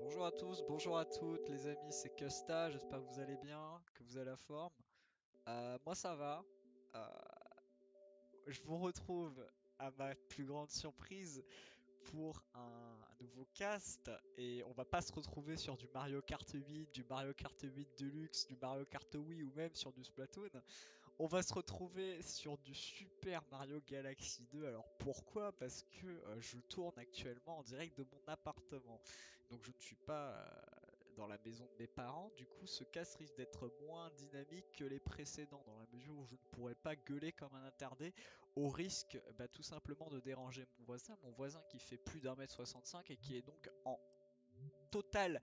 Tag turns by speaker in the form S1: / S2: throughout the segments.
S1: Bonjour à tous, bonjour à toutes les amis, c'est Custa, j'espère que vous allez bien, que vous avez la forme. Moi ça va. Euh, je vous retrouve à ma plus grande surprise pour un nouveau cast et on va pas se retrouver sur du Mario Kart 8, du Mario Kart 8 Deluxe, du Mario Kart Wii ou même sur du Splatoon. On va se retrouver sur du Super Mario Galaxy 2. Alors pourquoi? Parce que je tourne actuellement en direct de mon appartement. Donc je ne suis pas dans la maison de mes parents. Du coup, ce cast risque d'être moins dynamique que les précédents, dans la mesure où je ne pourrais pas gueuler comme un attardé, au risque tout simplement de déranger mon voisin qui fait plus d'1m65 et qui est donc en totale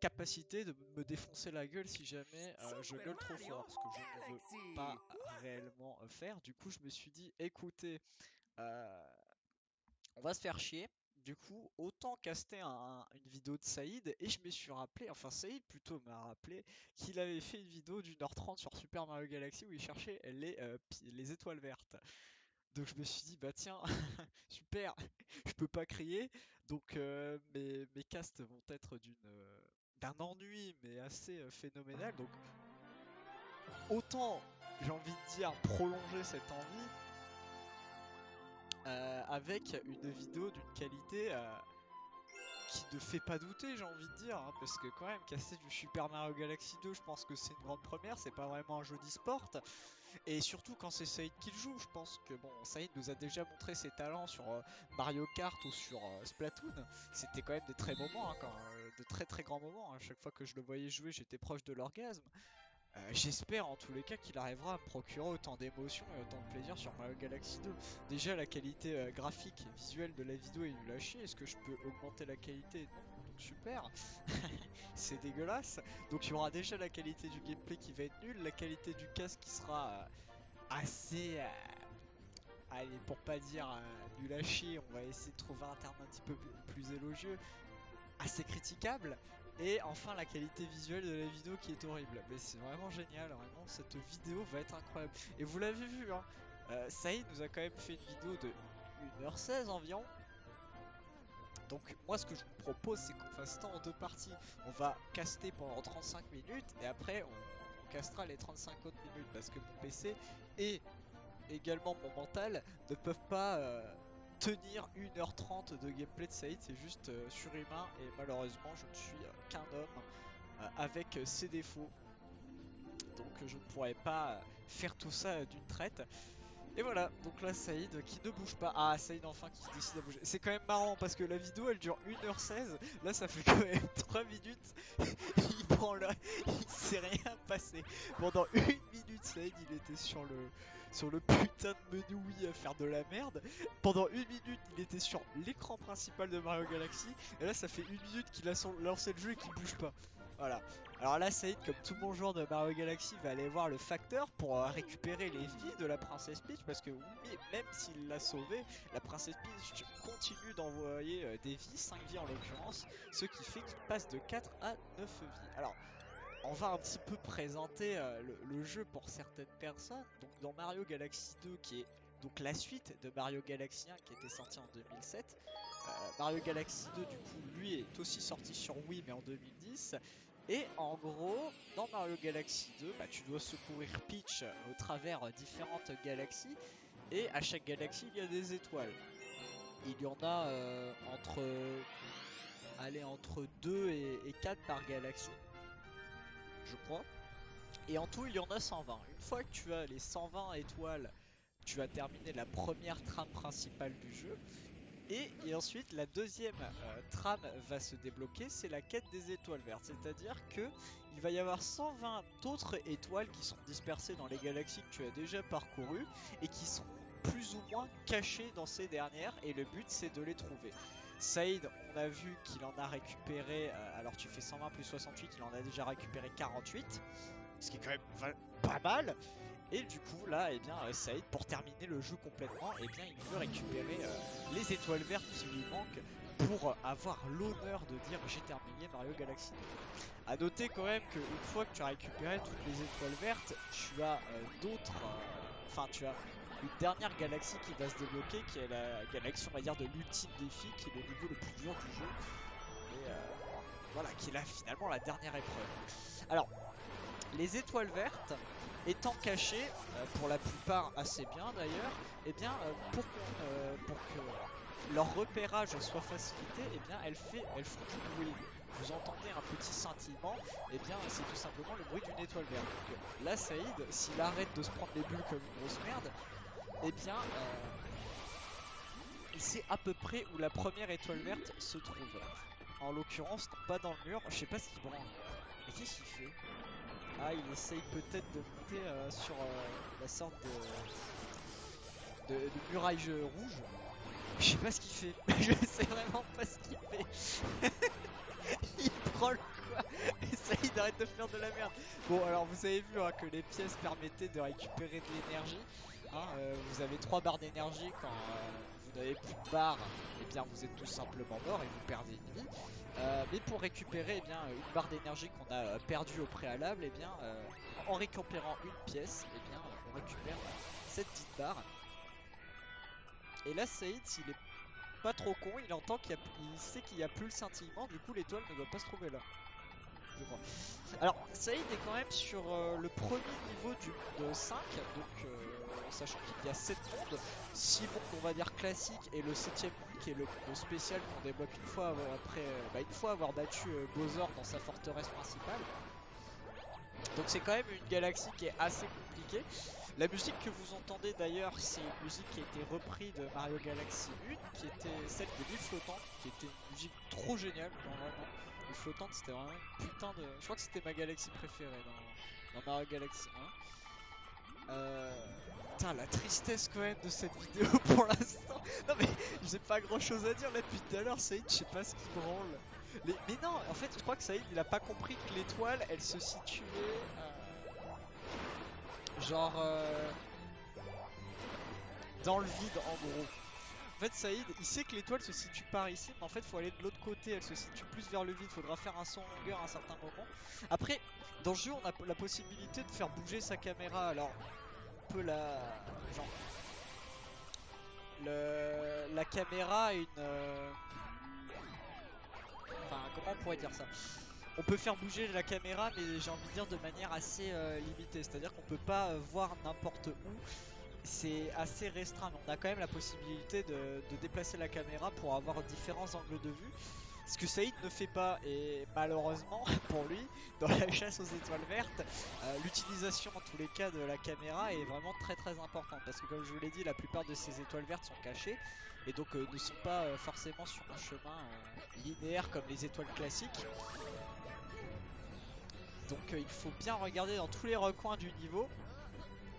S1: capacité de me défoncer la gueule si jamais je
S2: Super
S1: gueule trop
S2: Mario
S1: fort, ce que je ne veux pas
S2: Galaxy!
S1: réellement faire. Du coup, je me suis dit, écoutez, euh, on va se faire chier. Du coup, autant caster une vidéo de Saïd et je me suis rappelé, enfin Saïd plutôt m'a rappelé qu'il avait fait une vidéo d'1h30 sur Super Mario Galaxy où il cherchait les étoiles vertes. Donc je me suis dit, bah tiens, super, je peux pas crier, donc mes casts vont être d'un ennui, mais assez phénoménal. Donc autant, j'ai envie de dire, prolonger cette envie avec une vidéo d'une qualité qui ne fait pas douter, j'ai envie de dire, hein, parce que quand même, casser du Super Mario Galaxy 2, je pense que c'est une grande première, c'est pas vraiment un jeu d'e-sport. Et surtout quand c'est Saïd qui le joue, je pense que bon, Saïd nous a déjà montré ses talents sur Mario Kart ou sur Splatoon. C'était quand même des très moments, hein, de très très grands moments. À chaque fois que je le voyais jouer, j'étais proche de l'orgasme. J'espère en tous les cas qu'il arrivera à me procurer autant d'émotions et autant de plaisir sur Mario Galaxy 2. Déjà la qualité graphique et visuelle de la vidéo est nulle à chier. Est-ce que je peux augmenter la qualité? Non, donc super. C'est dégueulasse. Donc il y aura déjà la qualité du gameplay qui va être nulle, la qualité du casque qui sera assez, allez, pour pas dire nul à chier, on va essayer de trouver un terme un petit peu plus élogieux, assez critiquable. Et enfin la qualité visuelle de la vidéo qui est horrible. Mais c'est vraiment génial, vraiment, cette vidéo va être incroyable. Et vous l'avez vu, hein, Saïd nous a quand même fait une vidéo de 1h16 environ. Donc moi ce que je vous propose c'est qu'on fasse ça en deux parties. On va caster pendant 35 minutes et après on castera les 35 autres minutes parce que mon PC et également mon mental ne peuvent pas tenir 1h30 de gameplay de Saïd, c'est juste surhumain et malheureusement je ne suis qu'un homme avec ses défauts. Donc je ne pourrais pas faire tout ça d'une traite. Et voilà, donc là Saïd qui ne bouge pas. Ah, Saïd enfin qui décide à bouger. C'est quand même marrant parce que la vidéo elle dure 1h16. Là ça fait quand même 3 minutes. Il prend là, il s'est rien passé. Pendant 1 minute, Saïd il était sur le putain de menu Wii à faire de la merde. Pendant 1 minute, il était sur l'écran principal de Mario Galaxy. Et là ça fait 1 minute qu'il a lancé le jeu et qu'il bouge pas. Voilà. Alors là, Saïd, comme tout bon joueur de Mario Galaxy, va aller voir le facteur pour récupérer les vies de la princesse Peach. Parce que oui, même s'il l'a sauvée, la princesse Peach continue d'envoyer des vies, 5 vies en l'occurrence. Ce qui fait qu'il passe de 4 à 9 vies. Alors, on va un petit peu présenter le jeu pour certaines personnes. Donc dans Mario Galaxy 2, qui est donc la suite de Mario Galaxy 1 qui était sorti en 2007. Mario Galaxy 2 du coup lui est aussi sorti sur Wii mais en 2010. Et en gros, dans Mario Galaxy 2, tu dois secourir Peach au travers différentes galaxies. Et à chaque galaxie, il y a des étoiles. Il y en a entre 2 et 4 par galaxie, je crois. Et en tout, il y en a 120. Une fois que tu as les 120 étoiles, tu as terminé la première trame principale du jeu. Et ensuite, la deuxième trame va se débloquer, c'est la quête des étoiles vertes. C'est-à-dire que il va y avoir 120 autres étoiles qui sont dispersées dans les galaxies que tu as déjà parcourues et qui seront plus ou moins cachées dans ces dernières. Et le but, c'est de les trouver. Saïd, on a vu qu'il en a récupéré, alors tu fais 120 plus 68, il en a déjà récupéré 48, ce qui est quand même pas mal. Et du coup, là, eh bien, Saïd, pour terminer le jeu complètement, eh bien, il veut récupérer les étoiles vertes qui lui manquent pour avoir l'honneur de dire j'ai terminé Mario Galaxy 2. A noter quand même qu'une fois que tu as récupéré toutes les étoiles vertes, tu as enfin, tu as une dernière galaxie qui va se débloquer, qui est la galaxie, on va dire, de l'ultime défi, qui est le niveau le plus dur du jeu. Et voilà, voilà, qui est là finalement la dernière épreuve. Alors, les étoiles vertes étant cachées, pour la plupart assez bien d'ailleurs, et bien pour que leur repérage soit facilité, et bien elles font du bruit. Vous entendez un petit scintillement, et bien c'est tout simplement le bruit d'une étoile verte. Donc là, Saïd, s'il arrête de se prendre les bulles comme une grosse merde, et bien il sait à peu près où la première étoile verte se trouve. En l'occurrence, pas dans le mur, je sais pas ce qu'il branle. Mais qu'est-ce qu'il fait? Ah, il essaye peut-être de monter sur la sorte de muraille rouge. Je sais pas ce qu'il fait. Je sais vraiment pas ce qu'il fait. Il prend le quoi? Essaye d'arrêter de faire de la merde. Bon, alors vous avez vu hein, que les pièces permettaient de récupérer de l'énergie. Hein, vous avez 3 barres d'énergie quand vous n'avez plus de barres. Et bien vous êtes tout simplement mort et vous perdez une vie. Mais pour récupérer eh bien, une barre d'énergie qu'on a perdue au préalable, et bien, en récupérant une pièce, et bien, on récupère cette petite barre. Et là, Saïd, s'il est pas trop con, il entend il sait qu'il n'y a plus le scintillement, du coup l'étoile ne doit pas se trouver là. Je crois. Alors, Saïd est quand même sur le premier niveau du monde 5, donc sachant qu'il y a 7 mondes, 6 mondes on va dire classiques et le 7ème monde qui est le monde spécial qu'on débloque une fois une fois avoir battu Bowser dans sa forteresse principale. Donc c'est quand même une galaxie qui est assez compliquée. La musique que vous entendez d'ailleurs, c'est une musique qui a été reprise de Mario Galaxy 1, qui était celle de l'île flottante, qui était une musique trop géniale, genre vraiment. L'île flottante, c'était vraiment une putain de... Je crois que c'était ma galaxie préférée dans Mario Galaxy 1. Putain, la tristesse quand même de cette vidéo pour l'instant. Non mais j'ai pas grand chose à dire là depuis tout à l'heure, Saïd, je sais pas ce qu'il branle. Mais non, en fait, je crois que Saïd il a pas compris que l'étoile elle se situait. Genre dans le vide en gros. En fait Saïd il sait que l'étoile se situe par ici, mais en fait faut aller de l'autre côté, elle se situe plus vers le vide, faudra faire un saut en longueur à un certain moment. Après, dans le jeu on a la possibilité de faire bouger sa caméra, alors on peut la... genre... La caméra a une... Enfin comment on pourrait dire ça? On peut faire bouger la caméra mais j'ai envie de dire de manière assez limitée, c'est-à-dire qu'on peut pas voir n'importe où. C'est assez restreint, mais on a quand même la possibilité de déplacer la caméra pour avoir différents angles de vue. Ce que Saïd ne fait pas, et malheureusement pour lui, dans la chasse aux étoiles vertes, l'utilisation en tous les cas de la caméra est vraiment très importante. Parce que comme je vous l'ai dit, la plupart de ces étoiles vertes sont cachées, et donc ne sont pas forcément sur un chemin linéaire comme les étoiles classiques. Donc il faut bien regarder dans tous les recoins du niveau.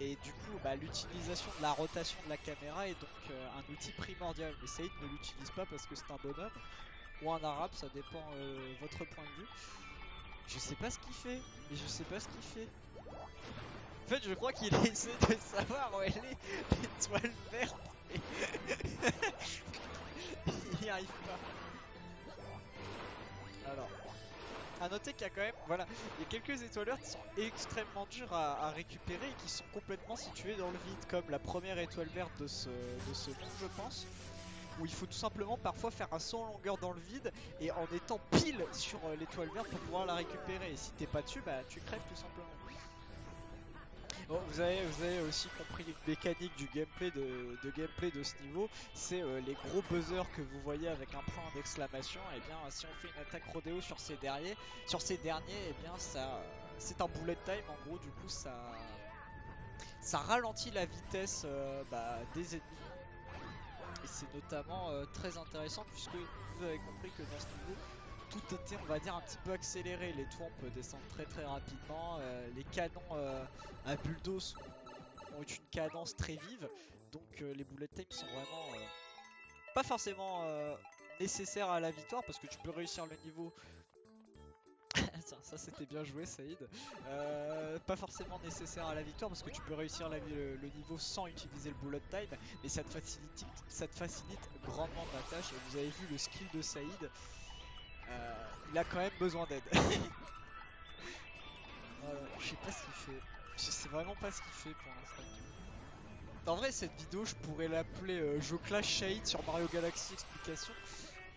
S1: Et du coup, l'utilisation de la rotation de la caméra est donc un outil primordial. Mais Saïd ne l'utilise pas parce que c'est un bonhomme ou un arabe, ça dépend votre point de vue. Je sais pas ce qu'il fait, mais je sais pas ce qu'il fait. En fait, je crois qu'il essaie de savoir où elle est, l'étoile verte. Et... il n'y arrive pas. Alors, à noter qu'il y a quand même, voilà, il y a quelques étoiles vertes qui sont extrêmement dures à récupérer et qui sont complètement situées dans le vide, comme la première étoile verte de ce monde, je pense, où il faut tout simplement parfois faire un saut en longueur dans le vide et en étant pile sur l'étoile verte pour pouvoir la récupérer. Et si t'es pas dessus, tu crèves tout simplement. Bon, vous avez aussi compris les mécaniques du gameplay gameplay de ce niveau, c'est les gros buzzers que vous voyez avec un point d'exclamation. Et bien si on fait une attaque rodéo sur ces derniers, et bien ça c'est un bullet time en gros, du coup ça ralentit la vitesse des ennemis. Et c'est notamment très intéressant puisque vous avez compris que dans ce niveau tout était on va dire un petit peu accéléré. Les tours on peut descendre très rapidement, les canons à bulldoze ont une cadence très vive, donc les bullet time sont vraiment pas forcément nécessaires à la victoire parce que tu peux réussir le niveau. Tiens, ça c'était bien joué Saïd. Pas forcément nécessaire à la victoire parce que tu peux réussir le niveau sans utiliser le bullet time, mais ça te facilite grandement la tâche. Et vous avez vu le skill de Saïd, il a quand même besoin d'aide. Je sais pas ce qu'il fait, je sais vraiment pas ce qu'il fait pour l'instant. En vrai cette vidéo je pourrais l'appeler Je clash Shahid sur Mario Galaxy explication.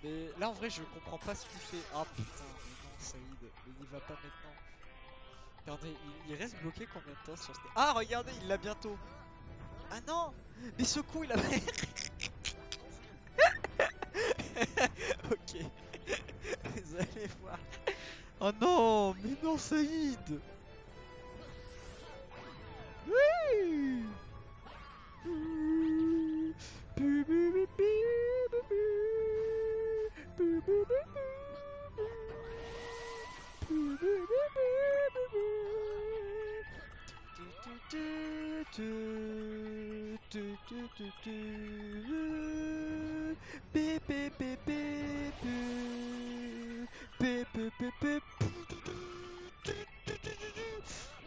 S1: Mais là en vrai je comprends pas ce qu'il fait. Ah putain, mais non Saïd, mais il va pas maintenant. Regardez, il reste bloqué combien de temps sur ce... Ah regardez, il l'a bientôt. Ah non. Mais ce coup il a... Ok, vous allez voir. Oh non, mais non Saïd. Oui.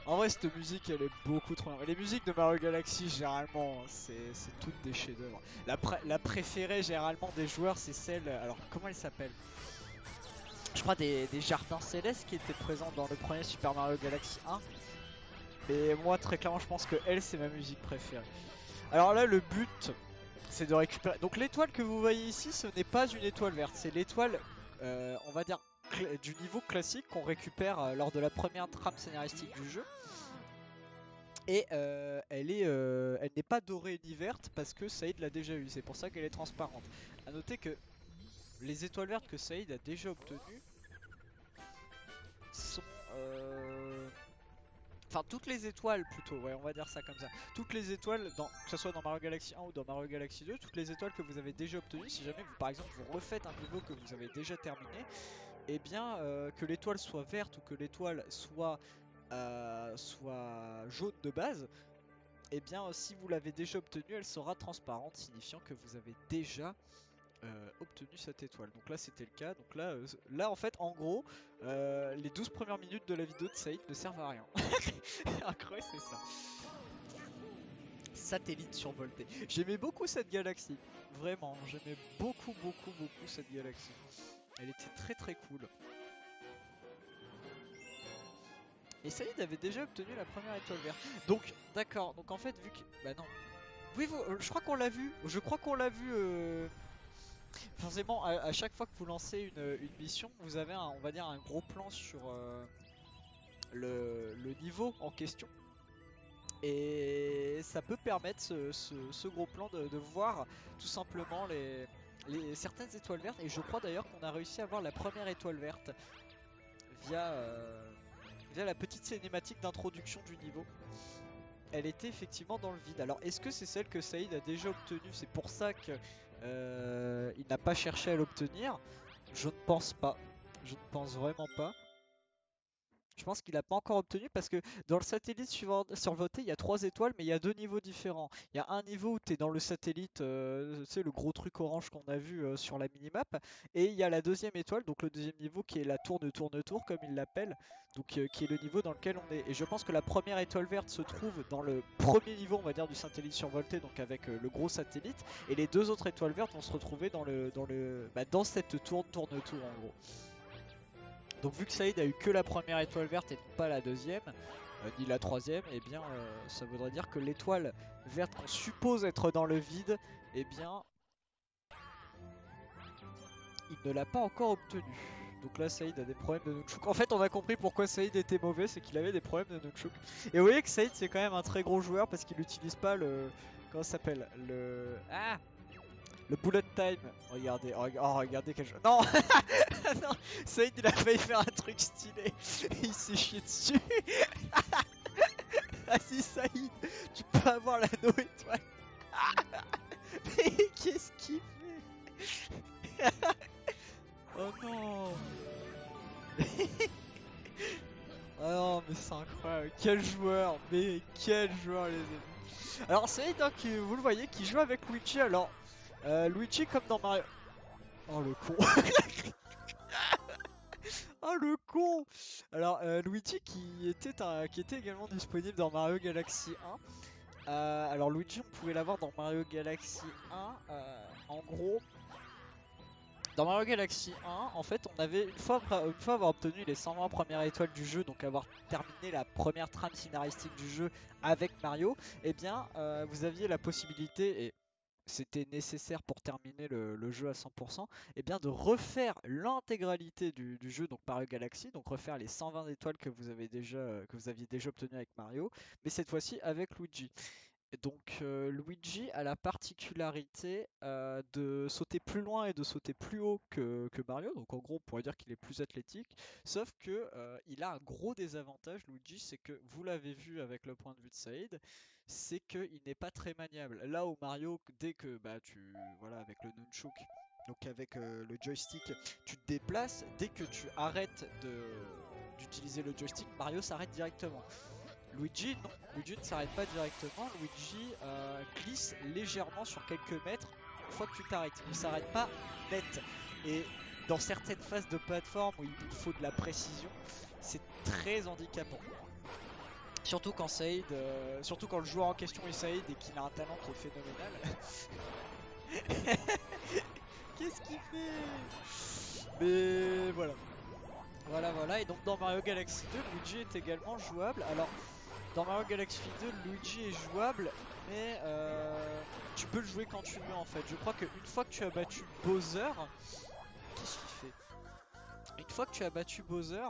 S1: En vrai, cette musique elle est beaucoup trop bien. Les musiques de Mario Galaxy, généralement, c'est toutes des chefs-d'œuvre. La préférée, généralement, des joueurs, c'est celle. Alors, comment elle s'appelle? Je crois des jardins célestes qui étaient présents dans le premier Super Mario Galaxy 1. Et moi, très clairement, je pense que elle, c'est ma musique préférée. Alors là, le but, c'est de récupérer. Donc, l'étoile que vous voyez ici, ce n'est pas une étoile verte. C'est l'étoile, on va dire, du niveau classique qu'on récupère lors de la première trame scénaristique du jeu. Et elle n'est pas dorée ni verte parce que Saïd l'a déjà eu. C'est pour ça qu'elle est transparente. A noter que les étoiles vertes que Saïd a déjà obtenues sont... Enfin, toutes les étoiles plutôt, ouais, on va dire ça comme ça. Toutes les étoiles, que ce soit dans Mario Galaxy 1 ou dans Mario Galaxy 2, toutes les étoiles que vous avez déjà obtenues, si jamais vous, par exemple, vous refaites un niveau que vous avez déjà terminé, et bien, que l'étoile soit verte ou que l'étoile soit jaune de base, et bien, si vous l'avez déjà obtenue, elle sera transparente, signifiant que vous avez déjà obtenu cette étoile. Donc là c'était le cas. Donc là en fait en gros les 12 premières minutes de la vidéo de Saïd ne servent à rien. Incroyable c'est ça. Satellite survolté. J'aimais beaucoup cette galaxie. Vraiment, j'aimais beaucoup cette galaxie. Elle était très très cool. Et Saïd avait déjà obtenu la première étoile verte. Donc d'accord, donc en fait vu que... Bah non. Oui, je crois qu'on l'a vu. Je crois qu'on l'a vu... Forcément, à chaque fois que vous lancez une mission, vous avez on va dire un gros plan sur le niveau en question. Et ça peut permettre ce gros plan de voir tout simplement certaines étoiles vertes. Et je crois d'ailleurs qu'on a réussi à voir la première étoile verte via la petite cinématique d'introduction du niveau. Elle était effectivement dans le vide. Alors est-ce que c'est celle que Saïd a déjà obtenue? C'est pour ça que il n'a pas cherché à l'obtenir? Je ne pense pas. Je ne pense vraiment pas. Je pense qu'il n'a pas encore obtenu parce que dans le satellite survolté, il y a 3 étoiles, mais il y a 2 niveaux différents. Il y a un niveau où tu es dans le satellite, tu sais, le gros truc orange qu'on a vu sur la minimap, et il y a la deuxième étoile, donc le deuxième niveau qui est la tour, comme il l'appelle, donc qui est le niveau dans lequel on est. Et je pense que la première étoile verte se trouve dans le premier niveau, on va dire, du satellite survolté, donc avec le gros satellite, et les 2 autres étoiles vertes vont se retrouver dans cette tour en gros. Donc vu que Saïd a eu que la première étoile verte et pas la deuxième, ni la troisième, et bien ça voudrait dire que l'étoile verte qu'on suppose être dans le vide, et bien il ne l'a pas encore obtenue. Donc là Saïd a des problèmes de nunchuk. En fait on a compris pourquoi Saïd était mauvais, c'est qu'il avait des problèmes de nunchuk. Et vous voyez que Saïd c'est quand même un très gros joueur parce qu'il n'utilise pas le... Comment ça s'appelle? Le bullet time. Regardez, regardez quel jeu. Non. Non, Saïd il a failli faire un truc stylé. Il s'est chié dessus. Vas-y Saïd, tu peux avoir l'anneau étoile. Mais qu'est-ce qu'il fait? Oh non. Oh non mais c'est incroyable. Quel joueur. Mais quel joueur les amis. Alors Saïd hein, vous le voyez qui joue avec Luigi. Alors Luigi comme dans Mario... Oh le con. Oh le con. Alors Luigi qui était également disponible dans Mario Galaxy 1. Alors Luigi on pouvait l'avoir dans Mario Galaxy 1. En gros, dans Mario Galaxy 1, en fait on avait une fois avoir obtenu les 120 premières étoiles du jeu, donc avoir terminé la première trame scénaristique du jeu avec Mario, et eh bien vous aviez la possibilité, et c'était nécessaire pour terminer le jeu à 100%, et bien de refaire l'intégralité du jeu, donc Mario Galaxy, donc refaire les 120 étoiles que vous aviez déjà obtenues avec Mario, mais cette fois-ci avec Luigi. Et donc Luigi a la particularité de sauter plus loin et de sauter plus haut que Mario. Donc en gros, on pourrait dire qu'il est plus athlétique. Sauf que il a un gros désavantage, Luigi, c'est que vous l'avez vu avec le point de vue de Saïd, c'est qu'il n'est pas très maniable. Là où Mario, dès que bah voilà, avec le nunchuk, donc avec le joystick, tu te déplaces. Dès que tu arrêtes d'utiliser le joystick, Mario s'arrête directement. Luigi, non, Luigi ne s'arrête pas directement, Luigi glisse légèrement sur quelques mètres une fois que tu t'arrêtes. Il ne s'arrête pas net. Et dans certaines phases de plateforme où il faut de la précision, c'est très handicapant. Surtout quand surtout quand le joueur en question est Saïd et qu'il a un talent qui est phénoménal. Qu'est-ce qu'il fait? Mais voilà. Voilà. Et donc dans Mario Galaxy 2, Luigi est également jouable. Alors, dans Mario Galaxy 2, Luigi est jouable, mais tu peux le jouer quand tu veux en fait. Je crois qu'une fois que tu as battu Bowser, qu'est-ce qu'il fait? Une fois que tu as battu Bowser,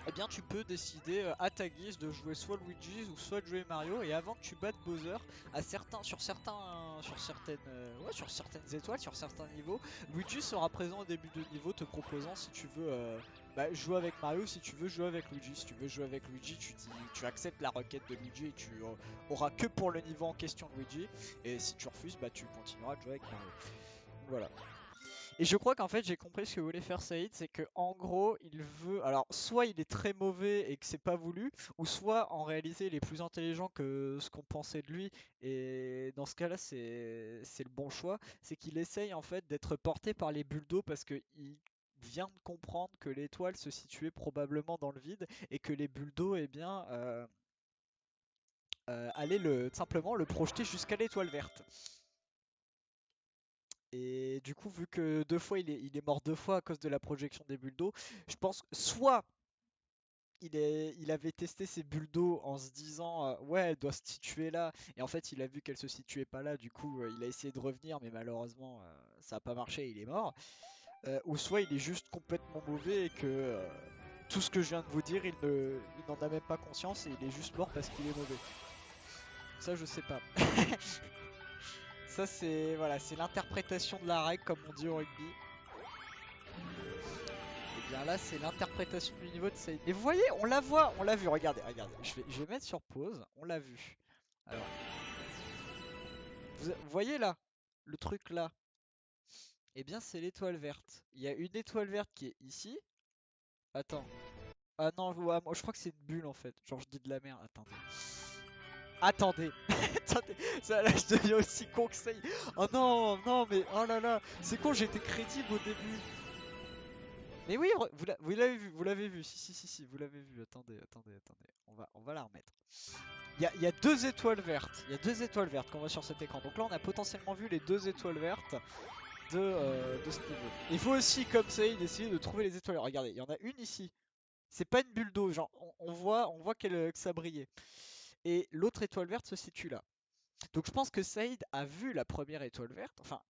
S1: eh bien tu peux décider à ta guise de jouer soit Luigi ou soit de jouer Mario. Et avant que tu battes Bowser, sur certaines étoiles, sur certains niveaux, Luigi sera présent au début de niveau te proposant si tu veux jouer avec Mario, si tu veux jouer avec Luigi. Si tu veux jouer avec Luigi, tu acceptes la requête de Luigi et tu auras que pour le niveau en question Luigi. Et si tu refuses, bah tu continueras de jouer avec Mario. Voilà. Et je crois qu'en fait j'ai compris ce que voulait faire Saïd, c'est que en gros il veut, alors soit il est très mauvais et que c'est pas voulu, ou soit en réalité il est plus intelligent que ce qu'on pensait de lui, et dans ce cas-là c'est le bon choix, c'est qu'il essaye en fait d'être porté par les bulles d'eau parce que il vient de comprendre que l'étoile se situait probablement dans le vide et que les bulles d'eau eh bien allaient simplement le projeter jusqu'à l'étoile verte. Et du coup, vu que deux fois il est mort deux fois à cause de la projection des bulles d'eau, je pense que soit il avait testé ces bulles d'eau en se disant ouais, elle doit se situer là, et en fait il a vu qu'elle se situait pas là, du coup il a essayé de revenir, mais malheureusement ça a pas marché, il est mort. Ou soit il est juste complètement mauvais et que tout ce que je viens de vous dire, il n'en a même pas conscience et il est juste mort parce qu'il est mauvais. Ça, je sais pas. Ça, c'est voilà, c'est l'interprétation de la règle, comme on dit au rugby. Et bien là, c'est l'interprétation du niveau de Saïd. Et vous voyez, on l'a vu. Regardez. Je vais mettre sur pause. On l'a vu. Alors, vous voyez là, le truc là. Eh bien, c'est l'étoile verte. Il y a une étoile verte qui est ici. Attends. Ah non, ouais, moi, je crois que c'est une bulle en fait. Genre, je dis de la merde. Attendez. Attendez. Ça, là, je deviens aussi con que ça. Oh non, non, mais oh là là. C'est con, j'étais crédible au début. Mais oui, vous l'avez vu. Si, vous l'avez vu. Attendez. On va la remettre. Il y a deux étoiles vertes. Il y a deux étoiles vertes qu'on voit sur cet écran. Donc là, on a potentiellement vu les deux étoiles vertes de ce niveau. Il faut aussi, comme ça, essayer de trouver les étoiles. Regardez, il y en a une ici. C'est pas une bulle d'eau. Genre, on voit que ça brillait. Et l'autre étoile verte se situe là. Donc je pense que Saïd a vu la première étoile verte, enfin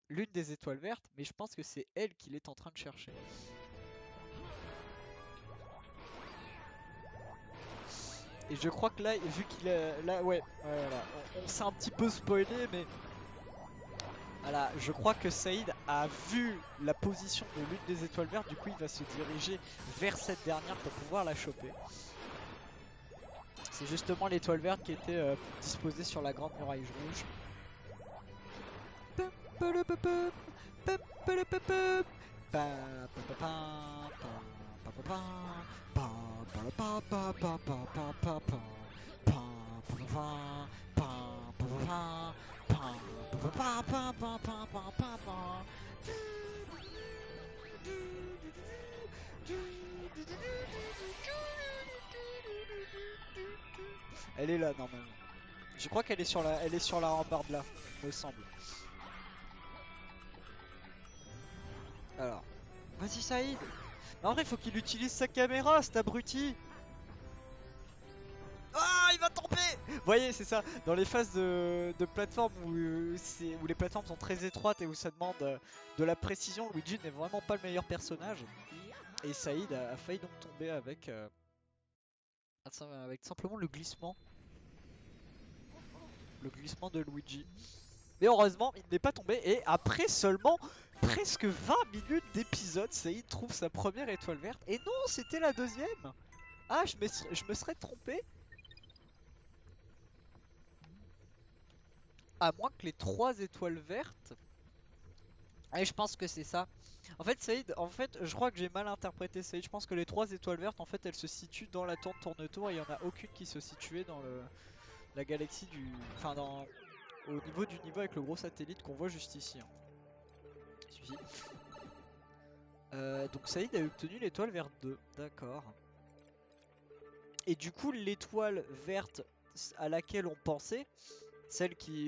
S1: l'une des étoiles vertes, mais je pense que c'est elle qu'il est en train de chercher. Et je crois que là, vu qu'il a... Là, ouais, voilà. On s'est un petit peu spoilé, mais... Voilà, je crois que Saïd a vu la position de l'une des étoiles vertes, du coup il va se diriger vers cette dernière pour pouvoir la choper. C'est justement l'étoile verte qui était disposée sur la grande muraille rouge. Elle est là normalement. Je crois qu'elle est elle est sur la rambarde là, me semble. Alors, vas-y Saïd. Mais en vrai, il faut qu'il utilise sa caméra, cet abruti. Ah, il va tomber. Vous voyez, c'est ça, dans les phases de plateforme où les plateformes sont très étroites et où ça demande de la précision, Luigi n'est vraiment pas le meilleur personnage. Et Saïd a failli donc tomber avec simplement le glissement de Luigi. Mais heureusement, il n'est pas tombé et après seulement presque 20 minutes d'épisode, Saïd trouve sa première étoile verte. Et non, c'était la deuxième. Ah, je me serais trompé. À moins que les 3 étoiles vertes. Ah, et je pense que c'est ça. En fait, Saïd, en fait, je crois que j'ai mal interprété Saïd. Je pense que les 3 étoiles vertes, en fait, elles se situent dans la tour de tourne-tour et il n'y en a aucune qui se situait dans la galaxie du. Enfin, au niveau du niveau avec le gros satellite qu'on voit juste ici, hein. Suffit. Donc Saïd a obtenu l'étoile verte 2. D'accord. Et du coup, l'étoile verte à laquelle on pensait,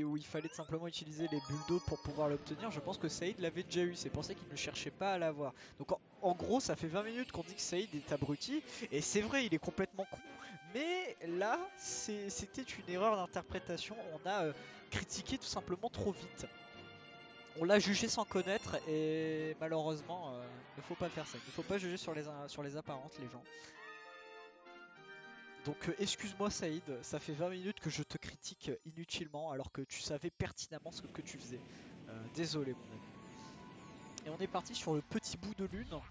S1: où il fallait simplement utiliser les bulles d'eau pour pouvoir l'obtenir, je pense que Saïd l'avait déjà eu, c'est pour ça qu'il ne cherchait pas à l'avoir. Donc en gros, ça fait 20 minutes qu'on dit que Saïd est abruti, et c'est vrai, il est complètement con, mais là, c'était une erreur d'interprétation, on a critiqué tout simplement trop vite. On l'a jugé sans connaître, et malheureusement, il ne faut pas faire ça, il ne faut pas juger sur les apparences, les gens. Donc excuse-moi Saïd, ça fait 20 minutes que je te critique inutilement alors que tu savais pertinemment ce que tu faisais. Désolé mon ami. Et on est parti sur le petit bout de lune.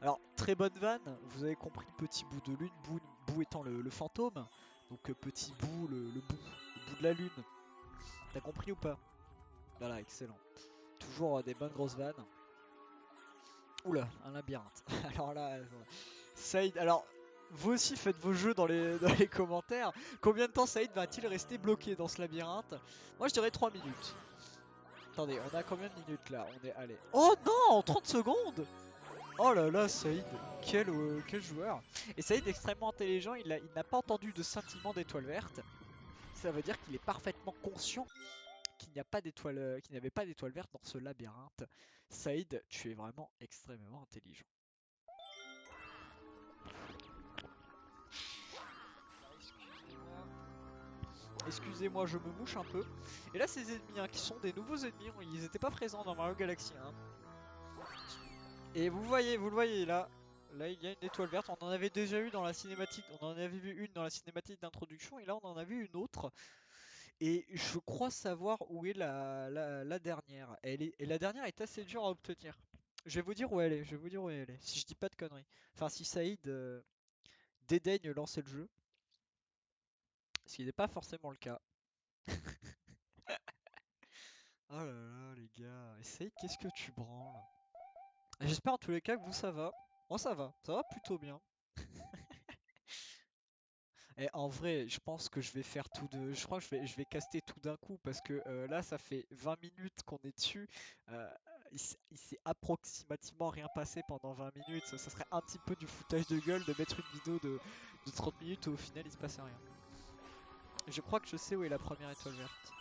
S1: Alors très bonne vanne, vous avez compris, petit bout de lune, bout étant le fantôme. Donc petit bout, le bout de la lune. T'as compris ou pas? Voilà, excellent. Toujours des bonnes grosses vannes. Oula, un labyrinthe. Alors là, Saïd, alors vous aussi faites vos jeux dans les commentaires. Combien de temps Saïd va-t-il rester bloqué dans ce labyrinthe? Moi je dirais 3 minutes. Attendez, on a combien de minutes là? On est allé. Oh non, 30 secondes! Oh là là, Saïd, quel joueur! Et Saïd est extrêmement intelligent, il n'a pas entendu de scintillement d'étoile verte. Ça veut dire qu'il est parfaitement conscient qu'il n'y avait pas d'étoile verte dans ce labyrinthe. Saïd, tu es vraiment extrêmement intelligent. Excusez-moi, je me mouche un peu. Et là, ces ennemis, hein, qui sont des nouveaux ennemis, ils n'étaient pas présents dans Mario Galaxy 1. Et vous le voyez là. Là, il y a une étoile verte. On en avait déjà eu dans la cinématique. On en avait vu une dans la cinématique d'introduction. Et là, on en a vu une autre. Et je crois savoir où est la dernière. Et la dernière est assez dure à obtenir. Je vais vous dire où elle est. Je vais vous dire où elle est. Si je dis pas de conneries. Enfin, si Saïd dédaigne lancer le jeu. Ce qui n'est pas forcément le cas. Oh là là, les gars. Et Saïd, qu'est-ce que tu branles? J'espère en tous les cas que vous ça va. Moi ça va plutôt bien. Et en vrai, je pense que je vais faire tout de. Je crois que je vais caster tout d'un coup parce que là, ça fait 20 minutes qu'on est dessus. Euh, il s'est approximativement rien passé pendant 20 minutes. Ça serait un petit peu du foutage de gueule de mettre une vidéo de 30 minutes où au final il se passe rien. Je crois que je sais où est la première étoile verte.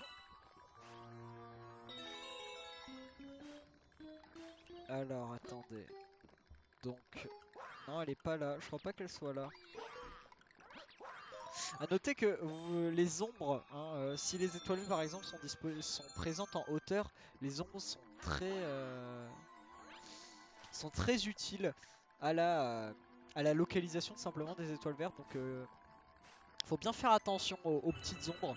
S1: Alors, attendez. Donc, non, elle est pas là. Je crois pas qu'elle soit là. A noter que les ombres, hein, si les étoiles par exemple sont présentes en hauteur, les ombres sont très utiles à à la localisation simplement des étoiles vertes. Donc faut bien faire attention aux petites ombres.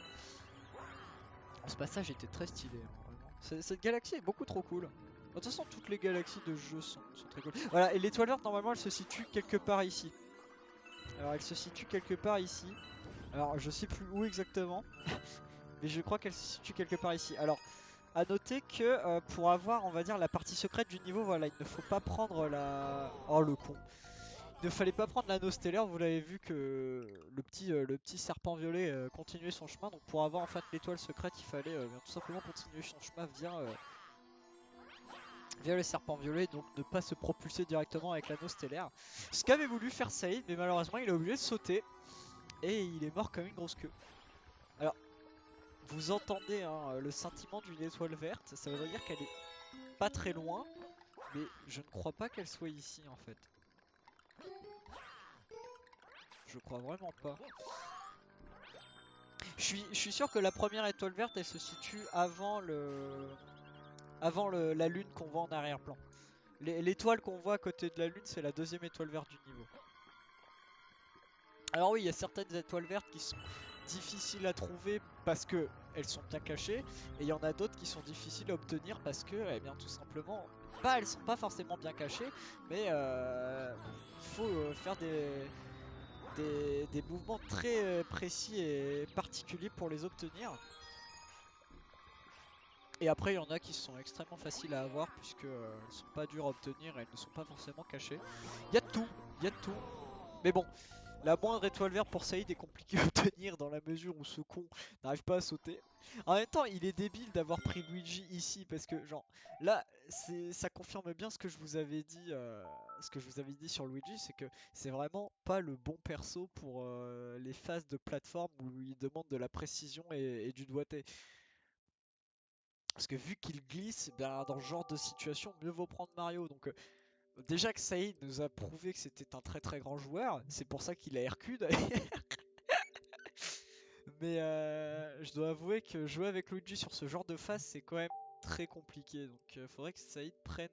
S1: Ce passage était très stylé, hein, vraiment. Cette galaxie est beaucoup trop cool. De toute façon, toutes les galaxies de jeu sont très cool. Voilà, et l'étoile verte normalement elle se situe quelque part ici. Alors elle se situe quelque part ici. Alors je sais plus où exactement, mais je crois qu'elle se situe quelque part ici. Alors à noter que pour avoir on va dire la partie secrète du niveau, voilà, il ne faut pas prendre la... Oh le con. Il ne fallait pas prendre l'anneau stellaire, vous l'avez vu que le petit serpent violet continuait son chemin. Donc pour avoir en fait l'étoile secrète, il fallait tout simplement continuer son chemin via le serpent violet, donc ne pas se propulser directement avec l'anneau stellaire. Ce qu'avait voulu faire Saïd, mais malheureusement il est obligé de sauter. Et il est mort comme une grosse queue. Alors, vous entendez hein, le scintillement d'une étoile verte, ça veut dire qu'elle est pas très loin, mais je ne crois pas qu'elle soit ici en fait. Je crois vraiment pas. Je suis sûr que la première étoile verte elle se situe avant la lune qu'on voit en arrière-plan. L'étoile qu'on voit à côté de la lune, c'est la deuxième étoile verte du niveau. Alors oui, il y a certaines étoiles vertes qui sont difficiles à trouver parce que elles sont bien cachées, et il y en a d'autres qui sont difficiles à obtenir parce que, eh bien, tout simplement, pas elles sont pas forcément bien cachées, mais il faut faire des mouvements très précis et particuliers pour les obtenir. Et après, il y en a qui sont extrêmement faciles à avoir puisque elles sont pas dures à obtenir et elles ne sont pas forcément cachées. Il y a de tout, il y a de tout. Mais bon, la moindre étoile verte pour Saïd est compliquée à obtenir dans la mesure où ce con n'arrive pas à sauter. En même temps, il est débile d'avoir pris Luigi ici parce que genre là, ça confirme bien ce que je vous avais dit sur Luigi, c'est que c'est vraiment pas le bon perso pour les phases de plateforme où il demande de la précision et du doigté. Parce que vu qu'il glisse, ben, dans ce genre de situation, mieux vaut prendre Mario. Donc déjà que Saïd nous a prouvé que c'était un très très grand joueur, c'est pour ça qu'il a RQ d'ailleurs. Mais je dois avouer que jouer avec Luigi sur ce genre de phase, c'est quand même très compliqué. Donc faudrait que Saïd prenne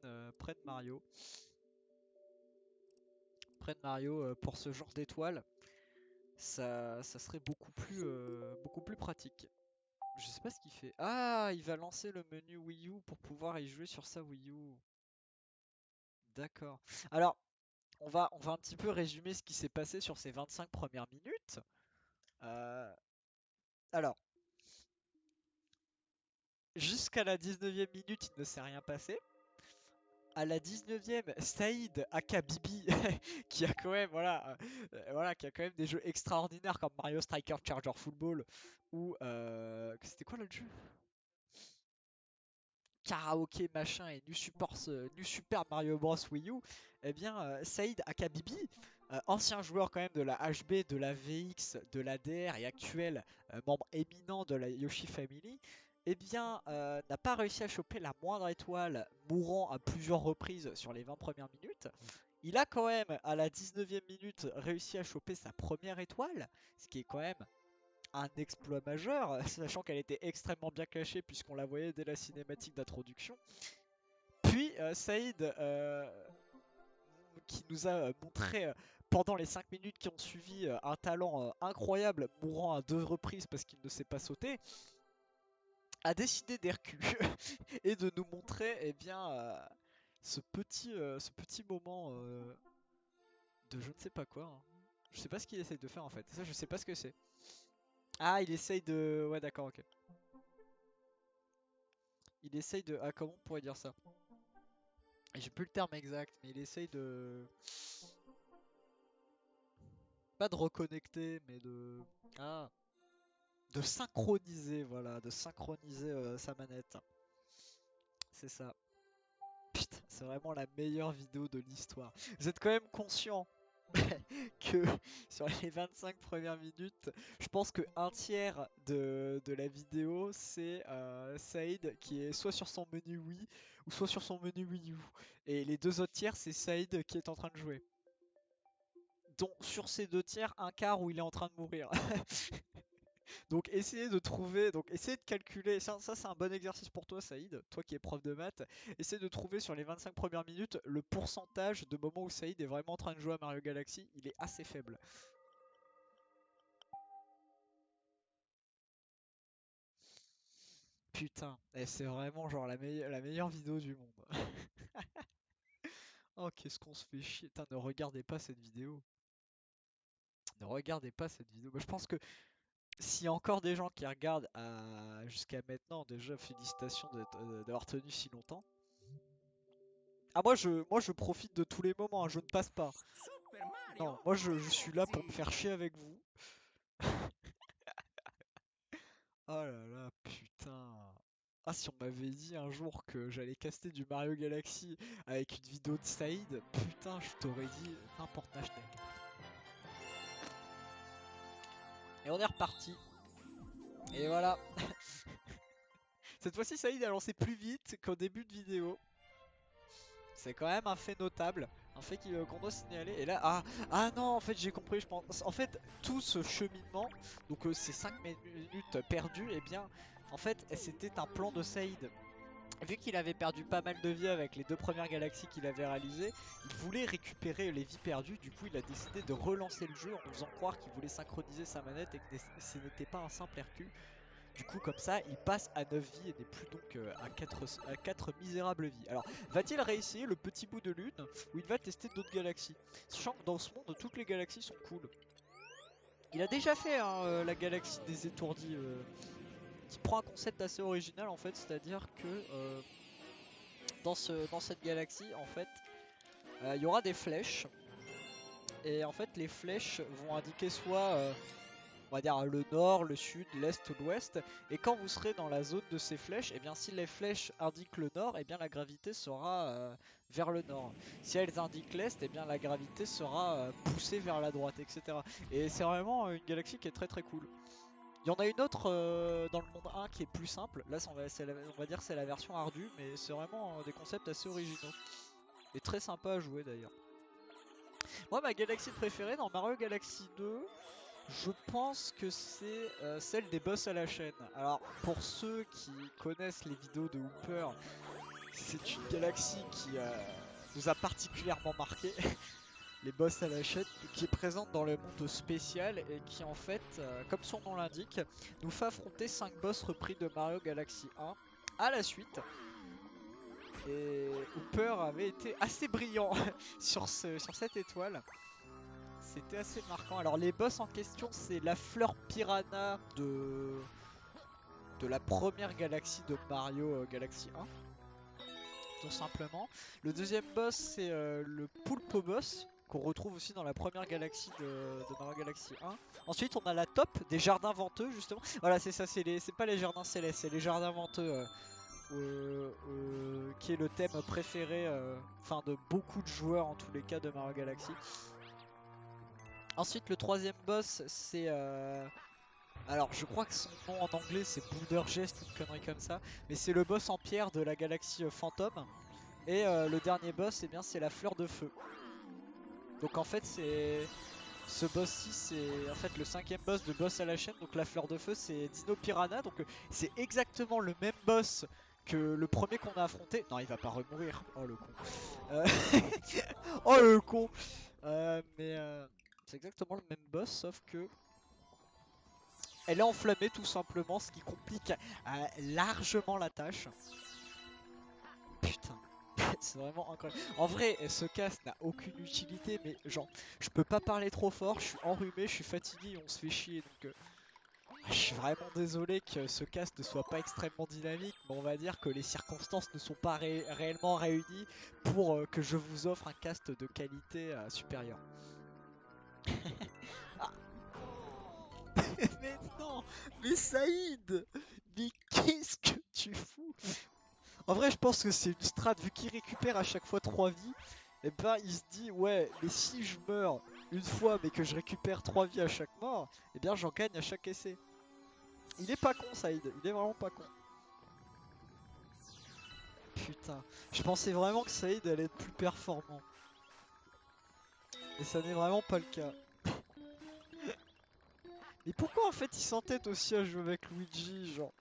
S1: Mario. Prenne Mario pour ce genre d'étoile. Ça serait beaucoup plus pratique. Je sais pas ce qu'il fait. Ah, il va lancer le menu Wii U pour pouvoir y jouer sur sa Wii U. D'accord. Alors, on va un petit peu résumer ce qui s'est passé sur ces 25 premières minutes. Euh, alors, jusqu'à la 19e minute, il ne s'est rien passé. À la 19e, Saïd aka Bibi, qui a quand même voilà, qui a quand même des jeux extraordinaires comme Mario Striker Charger Football ou c'était quoi l'autre jeu? Karaoké machin et New Super Mario Bros Wii U. Eh bien Saïd aka Bibi, ancien joueur quand même de la HB, de la VX, de la DR et actuel membre éminent de la Yoshi Family, eh bien n'a pas réussi à choper la moindre étoile, mourant à plusieurs reprises sur les 20 premières minutes. Il a quand même à la 19e minute réussi à choper sa première étoile, ce qui est quand même un exploit majeur, sachant qu'elle était extrêmement bien cachée puisqu'on la voyait dès la cinématique d'introduction. Puis Saïd, qui nous a montré pendant les 5 minutes qui ont suivi un talent incroyable, mourant à 2 reprises parce qu'il ne sait pas sauter, a décidé d'RQ et de nous montrer eh bien, ce petit moment de je ne sais pas quoi. Hein. Je sais pas ce qu'il essaye de faire en fait. Ça, je sais pas ce que c'est. Ah, il essaye de. Ouais, d'accord, ok. Il essaye de. Ah, comment on pourrait dire ça? J'ai plus le terme exact, mais il essaye de. Pas de reconnecter, mais de. Ah, de synchroniser, voilà, de synchroniser sa manette. C'est ça. Putain, c'est vraiment la meilleure vidéo de l'histoire. Vous êtes quand même conscient que sur les 25 premières minutes, je pense que un tiers de la vidéo, c'est Saïd qui est soit sur son menu Wii ou soit sur son menu Wii U. Et les deux autres tiers, c'est Saïd qui est en train de jouer. Donc sur ces deux tiers, un quart où il est en train de mourir. Donc essayez de trouver, donc essayez de calculer, ça c'est un bon exercice pour toi Saïd, toi qui es prof de maths, essayez de trouver sur les 25 premières minutes le pourcentage de moments où Saïd est vraiment en train de jouer à Mario Galaxy, il est assez faible. Putain, et c'est vraiment genre la meilleure vidéo du monde. Oh qu'est-ce qu'on se fait chier, putain ne regardez pas cette vidéo. Ne regardez pas cette vidéo. Bah, je pense que s'il y a encore des gens qui regardent jusqu'à maintenant, déjà félicitations d'avoir tenu si longtemps. Ah moi je profite de tous les moments, hein, je ne passe pas. Non, moi je suis là pour me faire chier avec vous. Oh là là, putain. Ah si on m'avait dit un jour que j'allais caster du Mario Galaxy avec une vidéo de Saïd, putain je t'aurais dit n'importe quoi. Et on est reparti. Et voilà. Cette fois-ci Saïd a lancé plus vite qu'au début de vidéo. C'est quand même un fait notable, un fait qu'on doit signaler. Et là, ah non, en fait j'ai compris, je pense. En fait, tout ce cheminement, donc ces 5 minutes perdues, et bien, en fait, c'était un plan de Saïd. Vu qu'il avait perdu pas mal de vie avec les 2 premières galaxies qu'il avait réalisées, il voulait récupérer les vies perdues. Du coup, il a décidé de relancer le jeu en nous faisant croire qu'il voulait synchroniser sa manette et que ce n'était pas un simple RQ. Du coup, comme ça, il passe à 9 vies et n'est plus donc à 4 misérables vies. Alors, va-t-il réessayer le petit bout de lune où il va tester d'autres galaxies? Sachant que dans ce monde, toutes les galaxies sont cool. Il a déjà fait hein, la galaxie des étourdis, qui prend un concept assez original en fait, c'est-à-dire que dans cette galaxie, en fait, il y aura des flèches. Et en fait, les flèches vont indiquer soit on va dire le nord, le sud, l'est, l'ouest. Et quand vous serez dans la zone de ces flèches, et bien si les flèches indiquent le nord, et bien la gravité sera vers le nord. Si elles indiquent l'est, et bien la gravité sera poussée vers la droite, etc. Et c'est vraiment une galaxie qui est très très cool. Il y en a une autre dans le monde 1 qui est plus simple. Là, on va dire que c'est la version ardue, mais c'est vraiment des concepts assez originaux. Et très sympa à jouer d'ailleurs. Moi, ma galaxie préférée dans Mario Galaxy 2, je pense que c'est celle des boss à la chaîne. Alors, pour ceux qui connaissent les vidéos de Hooper, c'est une galaxie qui nous a particulièrement marqué. Les boss à la chaîne, qui est présente dans le monde spécial et qui en fait, comme son nom l'indique, nous fait affronter 5 boss repris de Mario Galaxy 1 à la suite. Et Hooper avait été assez brillant sur cette étoile. C'était assez marquant. Alors les boss en question, c'est la fleur piranha de la première galaxie de Mario Galaxy 1. Tout simplement. Le deuxième boss, c'est le Pulpo boss, qu'on retrouve aussi dans la première galaxie de Mario Galaxy 1. Ensuite, on a la top des jardins venteux, justement. Voilà, c'est ça, c'est pas les jardins célestes, c'est les jardins venteux. Qui est le thème préféré enfin de beaucoup de joueurs en tous les cas de Mario Galaxy. Ensuite le troisième boss c'est alors je crois que son nom en anglais c'est Bouldergest ou une connerie comme ça, mais c'est le boss en pierre de la galaxie Phantom. Et le dernier boss eh bien c'est la fleur de feu. Donc en fait c'est ce boss-ci c'est en fait le 5ème boss de boss à la chaîne. Donc la fleur de feu c'est Dino Piranha. Donc c'est exactement le même boss que le premier qu'on a affronté. Non il va pas remourir. Oh le con. Oh le con. Mais c'est exactement le même boss sauf que elle est enflammée tout simplement, ce qui complique largement la tâche. Putain, c'est vraiment incroyable. En vrai, ce casque n'a aucune utilité, mais genre, je peux pas parler trop fort, je suis enrhumé, je suis fatigué et on se fait chier. Donc, je suis vraiment désolé que ce cast ne soit pas extrêmement dynamique, mais on va dire que les circonstances ne sont pas réellement réunies pour que je vous offre un cast de qualité supérieure. Ah, mais non, mais Saïd, mais qu'est-ce que tu fous? En vrai, je pense que c'est une strat, vu qu'il récupère à chaque fois 3 vies, et ben il se dit, ouais, mais si je meurs une fois, mais que je récupère 3 vies à chaque mort, et bien j'en gagne à chaque essai. Il est pas con, Saïd, il est vraiment pas con. Putain, je pensais vraiment que Saïd allait être plus performant. Et ça n'est vraiment pas le cas. Mais pourquoi en fait il s'entête aussi à jouer avec Luigi, genre.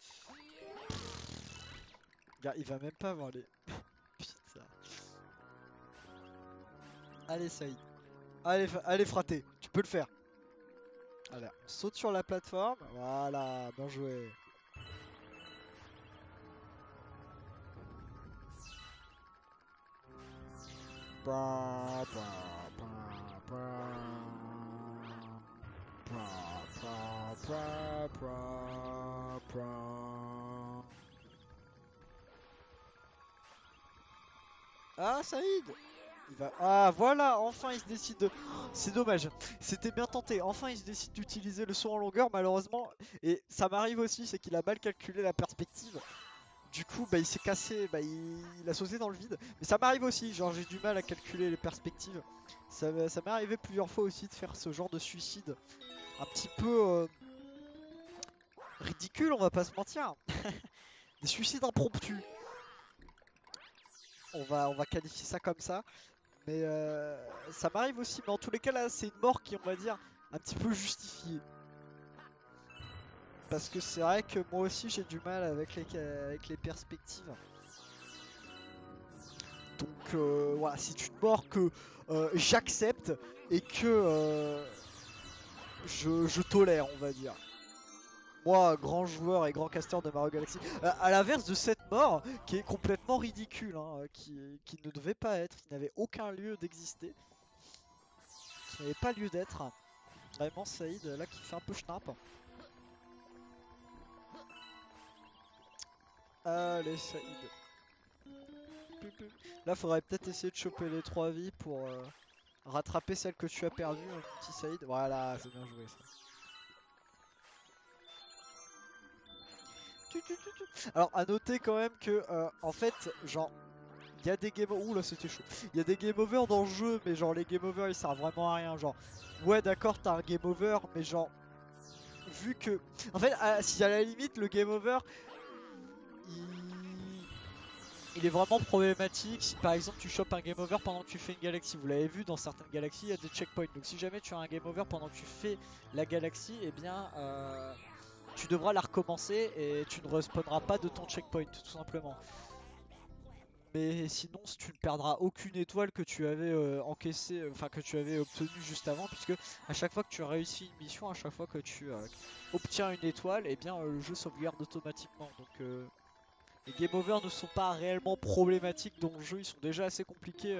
S1: Gars, il va même pas avoir les... Putain. Allez Saïd. Allez, allez frater, tu peux le faire. Allez, on saute sur la plateforme. Voilà, bien joué. Bra, bra, bra, bra. Bra, bra, bra, bra, bra. Ah, Saïd! Il va... Ah, voilà, enfin il se décide de... C'est dommage, c'était bien tenté. Enfin il se décide d'utiliser le saut en longueur, malheureusement. Et ça m'arrive aussi, c'est qu'il a mal calculé la perspective. Du coup, bah, il s'est cassé, bah, il a sauté dans le vide. Mais ça m'arrive aussi, genre j'ai du mal à calculer les perspectives. Ça m'est arrivé plusieurs fois aussi de faire ce genre de suicide. Un petit peu ridicule, on va pas se mentir. Des suicides impromptus. on va qualifier ça comme ça. Mais ça m'arrive aussi. Mais en tous les cas, là, c'est une mort qui, on va dire, un petit peu justifiée. Parce que c'est vrai que moi aussi, j'ai du mal avec les perspectives. Donc voilà, c'est une mort que j'accepte et que je tolère, on va dire. Moi, grand joueur et grand casteur de Mario Galaxy, à l'inverse de cette mort qui est complètement ridicule, hein, qui ne devait pas être, qui n'avait aucun lieu d'exister, qui n'avait pas lieu d'être. Vraiment, Saïd, là, qui fait un peu schnapp. Allez, Saïd. Là, faudrait peut-être essayer de choper les 3 vies pour rattraper celle que tu as perdue, petit Saïd. Voilà, c'est bien joué ça. Alors, à noter quand même que, en fait, genre, il y a des game over. Ouh là, c'était chaud. Il y a des game over dans le jeu, mais genre, les game over ils servent vraiment à rien. Genre, ouais, d'accord, t'as un game over, mais genre, vu que. En fait, si à la limite, le game over, il il est vraiment problématique si par exemple tu chopes un game over pendant que tu fais une galaxie. Vous l'avez vu, dans certaines galaxies il y a des checkpoints. Donc si jamais tu as un game over pendant que tu fais la galaxie, eh bien tu devras la recommencer et tu ne respawneras pas de ton checkpoint tout simplement. Mais sinon tu ne perdras aucune étoile que tu avais encaissée, enfin que tu avais obtenue juste avant, puisque à chaque fois que tu réussis une mission, à chaque fois que tu obtiens une étoile, eh bien le jeu sauvegarde automatiquement. Donc les game over ne sont pas réellement problématiques dans le jeu, ils sont déjà assez compliqués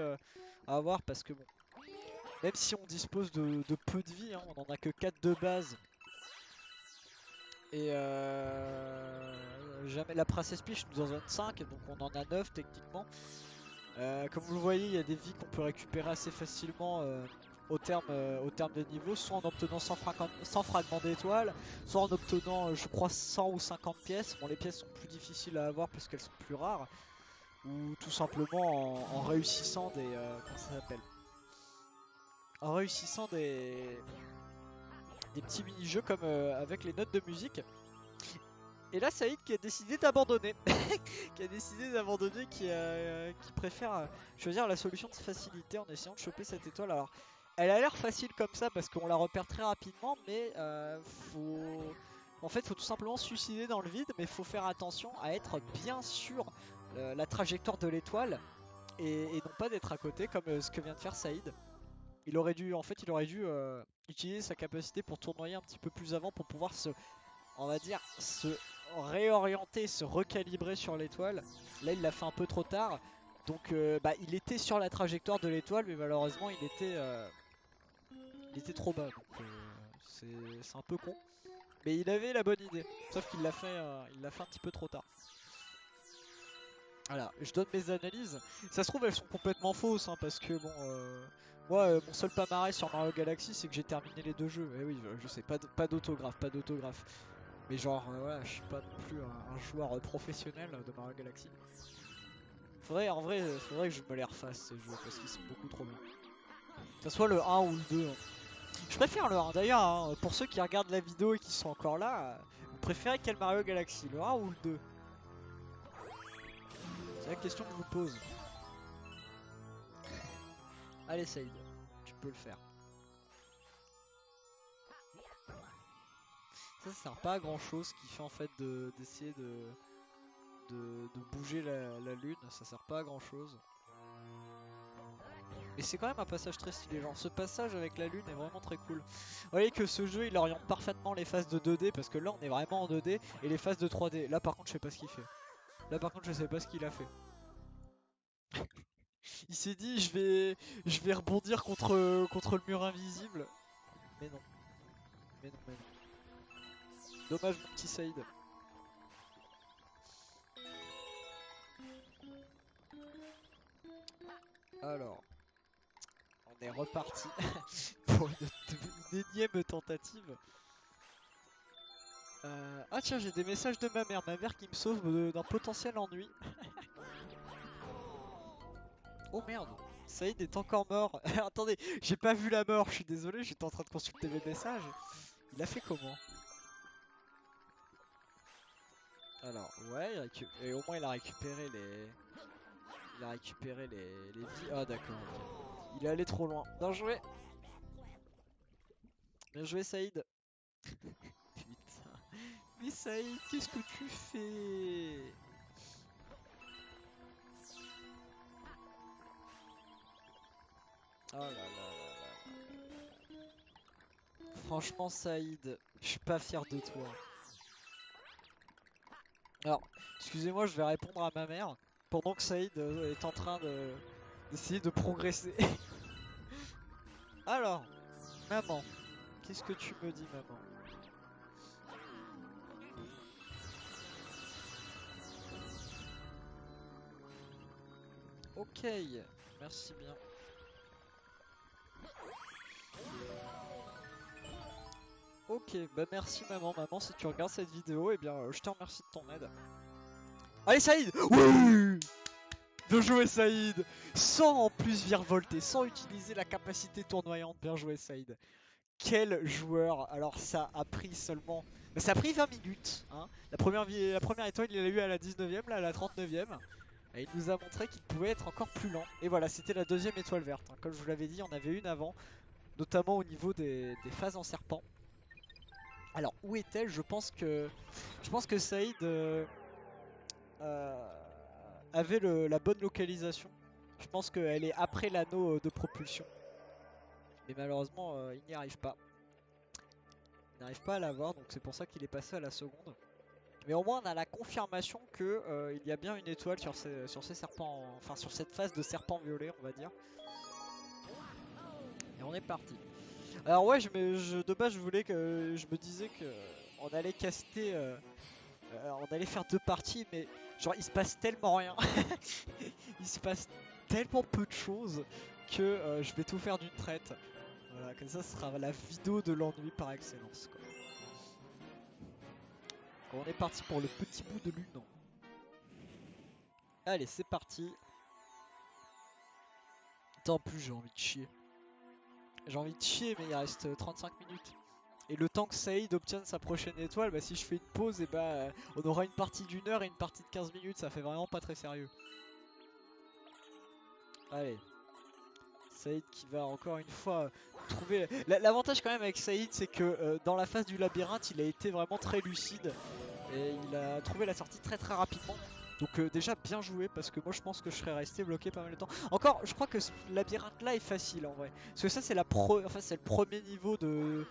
S1: à avoir parce que bon, même si on dispose de peu de vie, hein, on en a que 4 de base. Et jamais la Princess Peach nous en donne 5, donc on en a 9 techniquement. Comme vous le voyez, il y a des vies qu'on peut récupérer assez facilement au terme des niveaux, soit en obtenant 100 fragments d'étoiles, soit en obtenant, je crois, 100 ou 50 pièces. Bon, les pièces sont plus difficiles à avoir parce qu'elles sont plus rares, ou tout simplement en réussissant des... comment ça s'appelle? En réussissant des petits mini-jeux comme avec les notes de musique. Et là, Saïd qui a décidé d'abandonner. Qui a décidé d'abandonner, qui préfère choisir la solution de facilité en essayant de choper cette étoile. Alors, elle a l'air facile comme ça parce qu'on la repère très rapidement, mais faut... En fait, faut tout simplement se suicider dans le vide, mais faut faire attention à être bien sûr la trajectoire de l'étoile et non pas d'être à côté comme ce que vient de faire Saïd. Il aurait dû, en fait, il aurait dû utiliser sa capacité pour tournoyer un petit peu plus avant pour pouvoir se, on va dire, se réorienter, se recalibrer sur l'étoile. Là, il l'a fait un peu trop tard. Donc, bah, il était sur la trajectoire de l'étoile, mais malheureusement, il était trop bas. Donc, c'est un peu con. Mais il avait la bonne idée. Sauf il l'a fait un petit peu trop tard. Voilà, je donne mes analyses. Ça se trouve, elles sont complètement fausses, hein, parce que bon, moi, mon seul palmarès sur Mario Galaxy, c'est que j'ai terminé les 2 jeux. Et oui, je sais, pas d'autographe, pas d'autographe. Mais genre, voilà, je suis pas non plus un joueur professionnel de Mario Galaxy. En vrai, faudrait que je me les refasse ces jeux parce qu'ils sont beaucoup trop bien. Que ce soit le 1 ou le 2. Hein. Je préfère le 1 d'ailleurs, hein, pour ceux qui regardent la vidéo et qui sont encore là, vous préférez quel Mario Galaxy, le 1 ou le 2? C'est la question que je vous pose. Allez Saïd, tu peux le faire. Ça sert pas à grand chose, ce qui fait en fait d'essayer de bouger la lune, ça sert pas à grand chose. Mais c'est quand même un passage très stylé, genre ce passage avec la lune est vraiment très cool. Vous voyez que ce jeu il oriente parfaitement les phases de 2D parce que là on est vraiment en 2D et les phases de 3D. Là par contre je sais pas ce qu'il fait. Là par contre je sais pas ce qu'il a fait. Il s'est dit je vais rebondir contre le mur invisible. Mais non. Mais non, mais non. Dommage mon petit Saïd. Alors, on est reparti pour une énième tentative. Ah tiens, j'ai des messages de ma mère qui me sauve d'un potentiel ennui. Oh merde, Saïd est encore mort. Attendez, j'ai pas vu la mort, je suis désolé, j'étais en train de consulter mes messages. Il a fait comment? Alors, ouais, et au moins il a récupéré Il a récupéré les vies. Ah d'accord, ok. Il est allé trop loin. Bien joué. Bien joué Saïd. Putain. Mais Saïd, qu'est-ce que tu fais? Oh là là là là. Franchement Saïd, je suis pas fier de toi. Alors, excusez-moi, je vais répondre à ma mère pendant que Saïd est en train d'essayer de progresser. Alors, maman, qu'est-ce que tu me dis, maman? Ok, merci bien. Ok, bah merci maman. Maman, si tu regardes cette vidéo, eh bien, je te remercie de ton aide. Allez Saïd! Oui! Bien joué Saïd! Sans en plus virevolter, sans utiliser la capacité tournoyante. Bien joué Saïd. Quel joueur! Alors ça a pris seulement... Mais ça a pris 20 minutes. Hein. La première étoile, il l'a eu à la 19ème, là à la 39ème. Et il nous a montré qu'il pouvait être encore plus lent. Et voilà, c'était la deuxième étoile verte. Hein. Comme je vous l'avais dit, on avait une avant, notamment au niveau des phases en serpent. Alors, où est-elle? Je pense que Saïd euh, avait la bonne localisation. Je pense qu'elle est après l'anneau de propulsion. Mais malheureusement, il n'y arrive pas. Il n'arrive pas à l'avoir, donc c'est pour ça qu'il est passé à la seconde. Mais au moins on a la confirmation que il y a bien une étoile sur ces serpents, enfin sur cette phase de serpent violet, on va dire. Et on est parti. Alors ouais, de base je voulais que je me disais que on allait caster, on allait faire deux parties, mais genre il se passe tellement rien, il se passe tellement peu de choses que je vais tout faire d'une traite. Voilà, comme ça ce sera la vidéo de l'ennui par excellence, quoi. On est parti pour le petit bout de lune. Allez, c'est parti. Attends, en plus j'ai envie de chier. J'ai envie de chier, mais il reste 35 minutes. Et le temps que Saïd obtienne sa prochaine étoile, bah si je fais une pause, et bah on aura une partie d'une heure et une partie de 15 minutes. Ça fait vraiment pas très sérieux. Allez. Saïd qui va encore une fois trouver... L'avantage quand même avec Saïd, c'est que dans la phase du labyrinthe, il a été vraiment très lucide. Et il a trouvé la sortie très très rapidement. Donc déjà bien joué, parce que moi je pense que je serais resté bloqué pas mal de temps. Encore, je crois que ce labyrinthe là est facile en vrai. Parce que ça c'est enfin, c'est le premier niveau du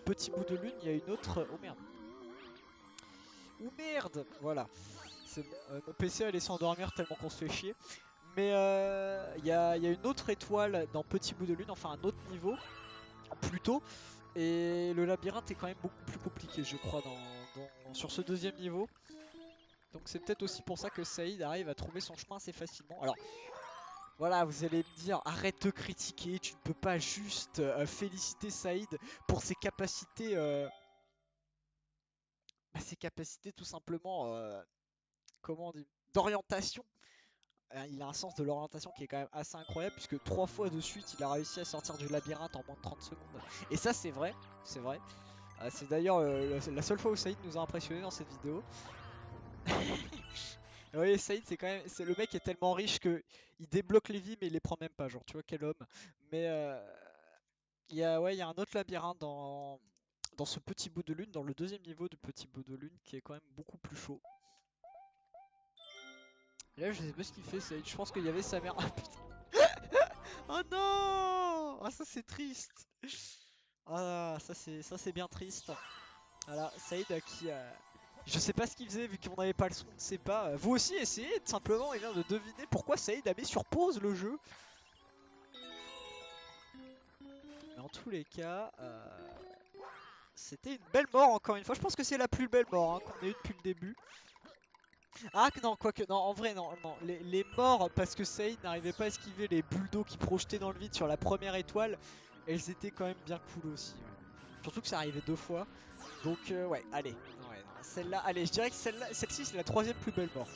S1: petit bout de lune. Il y a une autre... Oh merde. Oh merde. Voilà. Mon PC allait s'endormir tellement qu'on se fait chier. Mais il y a une autre étoile dans Petit Bout de Lune, enfin un autre niveau, plutôt. Et le labyrinthe est quand même beaucoup plus compliqué, je crois, sur ce deuxième niveau. Donc c'est peut-être aussi pour ça que Saïd arrive à trouver son chemin assez facilement. Alors voilà, vous allez me dire, arrête de critiquer, tu ne peux pas juste féliciter Saïd pour ses capacités, ses capacités tout simplement, comment on dit, d'orientation. Il a un sens de l'orientation qui est quand même assez incroyable, puisque 3 fois de suite il a réussi à sortir du labyrinthe en moins de 30 secondes. Et ça c'est vrai, c'est vrai. C'est d'ailleurs la seule fois où Saïd nous a impressionné dans cette vidéo. Oui, Saïd c'est quand même, le mec est tellement riche que il débloque les vies mais il les prend même pas, genre tu vois quel homme. Mais ouais, il y a un autre labyrinthe dans ce petit bout de lune, dans le deuxième niveau du petit bout de lune, qui est quand même beaucoup plus chaud. Et là je sais pas ce qu'il fait Saïd, je pense qu'il y avait sa mère. Ah putain. Oh non! Ah ça c'est triste. Ah ça c'est bien triste. Voilà, Saïd qui je sais pas ce qu'il faisait vu qu'on n'avait pas le son, on ne sait pas. Vous aussi essayez tout simplement et bien de deviner pourquoi Saïd a mis sur pause le jeu. Mais en tous les cas, c'était une belle mort encore une fois. Je pense que c'est la plus belle mort hein, qu'on ait eu depuis le début. Ah non, quoique, non, en vrai, non, non. Les morts, parce que Saïd n'arrivait pas à esquiver les bulles d'eau qui projetaient dans le vide sur la première étoile, elles étaient quand même bien cool aussi. Ouais. Surtout que ça arrivait 2 fois. Donc, ouais, allez. Ouais, celle-là, allez, je dirais que celle-ci, c'est la troisième plus belle mort.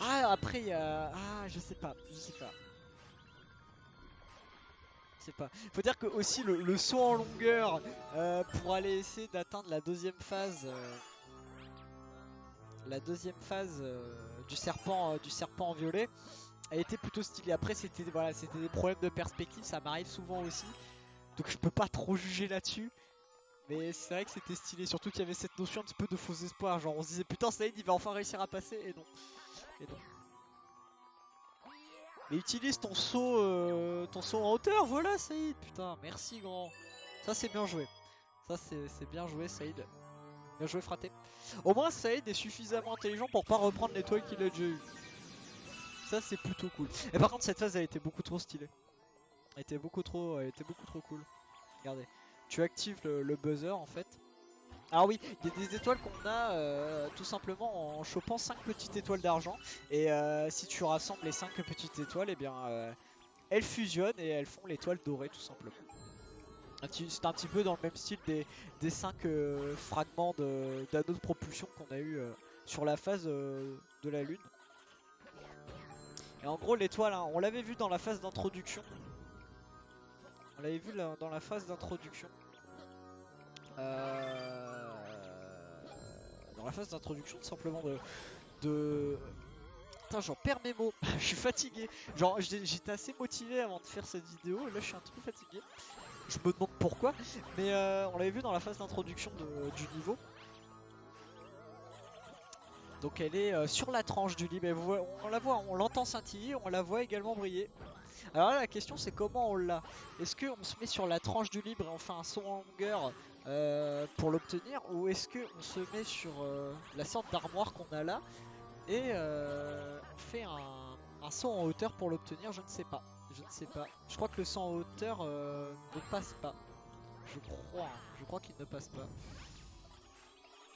S1: Ah, après, il y a... Ah, je sais pas, je sais pas. Je sais pas. Faut dire que aussi le saut en longueur pour aller essayer d'atteindre la deuxième phase du serpent violet. Elle était plutôt stylée. Après, c'était voilà, c'était des problèmes de perspective, ça m'arrive souvent aussi. Donc je peux pas trop juger là-dessus. Mais c'est vrai que c'était stylé, surtout qu'il y avait cette notion un petit peu de faux espoir. Genre on se disait putain Saïd il va enfin réussir à passer et non. Et non. Mais utilise ton saut en hauteur, voilà Saïd. Putain, merci grand. Ça c'est bien joué. Ça c'est bien joué Saïd. Bien joué fraté. Au moins Saïd est suffisamment intelligent pour pas reprendre l'étoile qu'il a déjà eu. Ça c'est plutôt cool. Et par contre cette phase elle était beaucoup trop stylée. Elle était beaucoup trop cool. Regardez. Tu actives le buzzer en fait. Alors oui, il y a des étoiles qu'on a tout simplement en chopant 5 petites étoiles d'argent. Et si tu rassembles les 5 petites étoiles, et bien elles fusionnent et elles font l'étoile dorée tout simplement. C'est un petit peu dans le même style des 5 fragments d'anneaux de propulsion qu'on a eu sur la phase de la lune. Et en gros l'étoile, hein, on l'avait vu dans la phase d'introduction. On l'avait vu là, dans la phase d'introduction. Dans la phase d'introduction tout simplement de... Putain j'en perds mes mots, je suis fatigué. Genre j'étais assez motivé avant de faire cette vidéo et là je suis un petit peu fatigué. Je me demande pourquoi, mais on l'avait vu dans la phase d'introduction du niveau. Donc elle est sur la tranche du libre, on la voit, on l'entend scintiller, on la voit également briller. Alors là la question c'est comment on l'a. Est-ce qu'on se met sur la tranche du libre et on fait un saut en longueur pour l'obtenir, ou est-ce qu'on se met sur la sorte d'armoire qu'on a là et on fait un saut en hauteur pour l'obtenir? Je ne sais pas. Je ne sais pas. Je crois que le saut en hauteur ne passe pas. Je crois qu'il ne passe pas.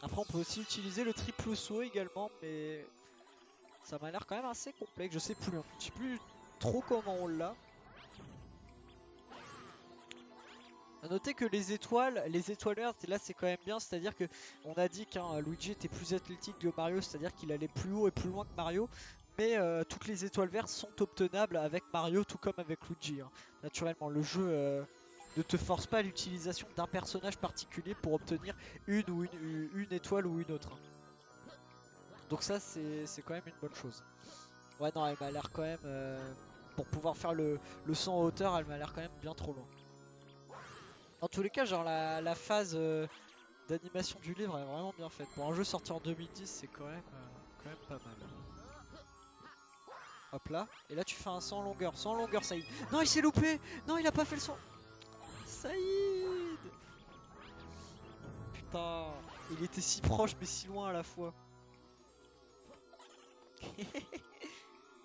S1: Après on peut aussi utiliser le triple saut également, mais ça m'a l'air quand même assez complexe. Je sais plus, hein. Je sais plus trop comment on l'a. A noter que les étoileurs, là c'est quand même bien, c'est-à-dire que on a dit qu'un Luigi était plus athlétique que Mario, c'est-à-dire qu'il allait plus haut et plus loin que Mario, mais toutes les étoiles vertes sont obtenables avec Mario tout comme avec Luigi. Hein. Naturellement, le jeu ne te force pas à l'utilisation d'un personnage particulier pour obtenir une étoile ou une autre. Hein. Donc ça c'est quand même une bonne chose. Ouais non, elle m'a l'air quand même, pour pouvoir faire le saut en hauteur, elle m'a l'air quand même bien trop loin. Dans tous les cas, genre la phase d'animation du livre est vraiment bien faite. Pour un jeu sorti en 2010, c'est quand même pas mal. Hop là, et là tu fais un saut en longueur. Saut en longueur, Saïd. Non, il s'est loupé. Non, il a pas fait le saut. Saïd. Putain, il était si proche mais si loin à la fois.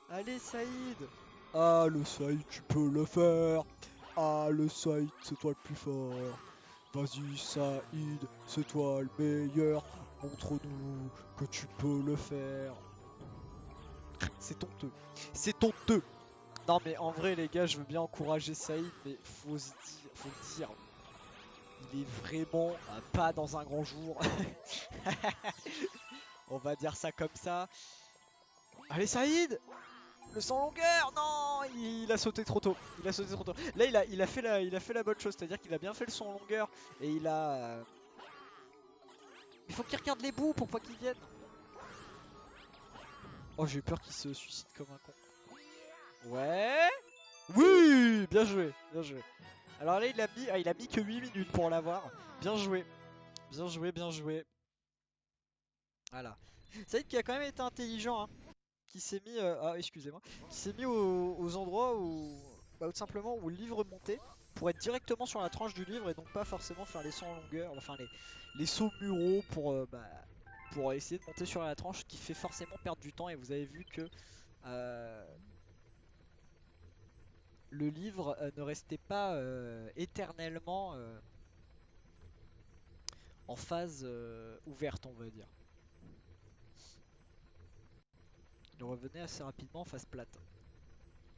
S1: Allez, Saïd. Ah, le Saïd, tu peux le faire. Ah, le Saïd, c'est toi le plus fort. Vas-y Saïd, c'est toi le meilleur, montre-nous que tu peux le faire. C'est honteux, c'est honteux. Non mais en vrai les gars, je veux bien encourager Saïd, mais faut le dire, il est vraiment pas dans un grand jour. On va dire ça comme ça. Allez Saïd, le sans longueur, non, il a sauté trop tôt. Il a sauté trop tôt. Là il a fait la bonne chose, c'est-à-dire qu'il a bien fait le saut en longueur et il a. Il faut qu'il regarde les bouts pour pas qu'il vienne. Oh j'ai eu peur qu'il se suicide comme un con. Ouais. Oui, bien joué, bien joué. Alors là il a mis que 8 minutes pour l'avoir. Bien joué. Bien joué, bien joué. Voilà. C'est vrai qu'il a quand même été intelligent, hein. Qui s'est mis, ah excusez-moi, qui s'est mis aux endroits où, bah, tout simplement où le livre montait, pour être directement sur la tranche du livre et donc pas forcément faire les sauts en longueur, enfin les sauts muraux pour essayer de monter sur la tranche, qui fait forcément perdre du temps. Et vous avez vu que euh, le livre ne restait pas éternellement en phase ouverte, on va dire. Il revenait assez rapidement en phase plate.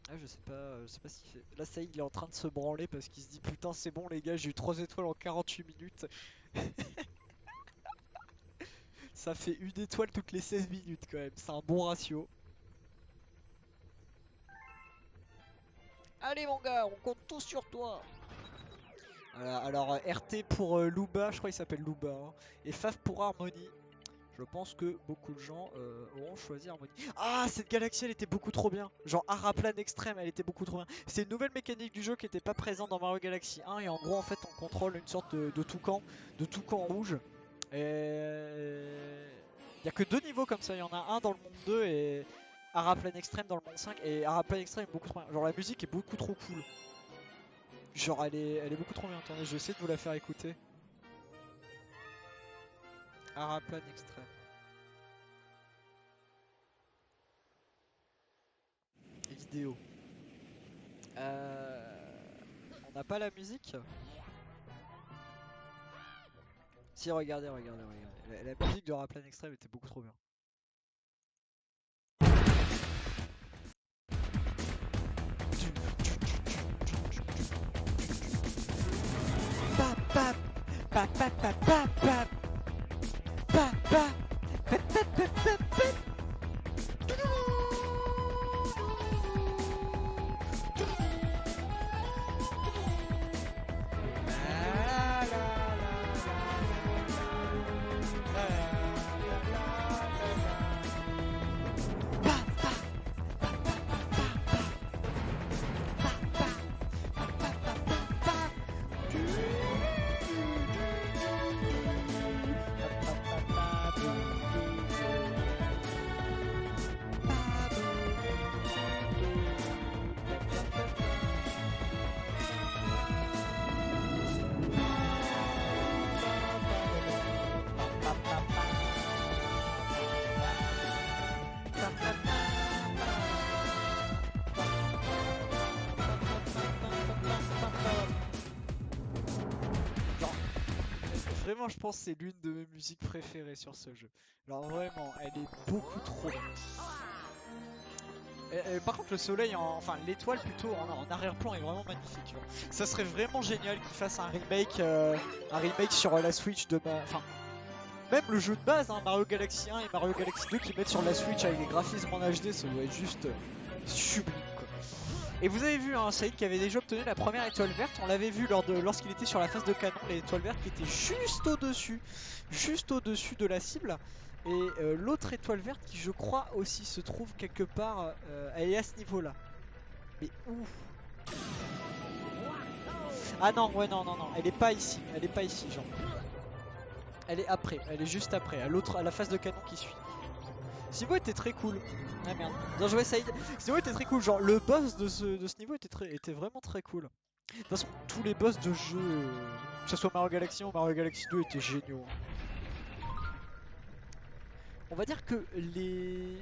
S1: Ah, je sais pas ce qu'il fait. Là, ça y est, il est en train de se branler parce qu'il se dit putain, c'est bon, les gars, j'ai eu 3 étoiles en 48 minutes. Ça fait une étoile toutes les 16 minutes quand même. C'est un bon ratio. Allez, mon gars, on compte tous sur toi. Voilà, alors RT pour Luba, je crois qu'il s'appelle Luba, hein, et Faf pour Harmony. je pense que beaucoup de gens auront choisi Harmony. Ah, cette galaxie elle était beaucoup trop bien. Genre Araplane extrême, elle était beaucoup trop bien. C'est une nouvelle mécanique du jeu qui était pas présente dans Mario Galaxy 1 et en gros en fait on contrôle une sorte de toucan rouge. Et il y a que 2 niveaux comme ça, il y en a un dans le monde 2 et Araplane extrême dans le monde 5 et Araplane extrême est beaucoup trop bien. Genre la musique est beaucoup trop cool. Genre elle est beaucoup trop bien. Attendez, je vais essayer de vous la faire écouter. Araplane extrême. Vidéo. On n'a pas la musique? Si, regardez. La musique de Araplane extrême était beaucoup trop bien. Vraiment, je pense que c'est l'une de mes musiques préférées sur ce jeu. Alors vraiment, elle est beaucoup trop bien. Par contre, le soleil, enfin l'étoile plutôt en arrière-plan est vraiment magnifique. Genre. Ça serait vraiment génial qu'ils fassent un remake sur la Switch de enfin, même le jeu de base, hein, Mario Galaxy 1 et Mario Galaxy 2 qui mettent sur la Switch avec les graphismes en HD, ça doit être juste sublime. Et vous avez vu hein, Saïd qui avait déjà obtenu la première étoile verte, on l'avait vu lorsqu'il était sur la phase de canon, l'étoile verte qui était juste au-dessus de la cible. Et l'autre étoile verte qui je crois aussi se trouve quelque part, elle est à ce niveau là. Mais où? Ah non, ouais non, elle est pas ici, genre. Elle est après, elle est juste après, à la phase de canon qui suit. Ce niveau était très cool. Ah merde, bien joué Saïd. Ce niveau était très cool, genre le boss de ce niveau était vraiment très cool. De toute façon, tous les boss de jeu, que ce soit Mario Galaxy 1 ou Mario Galaxy 2, étaient géniaux. On va dire que les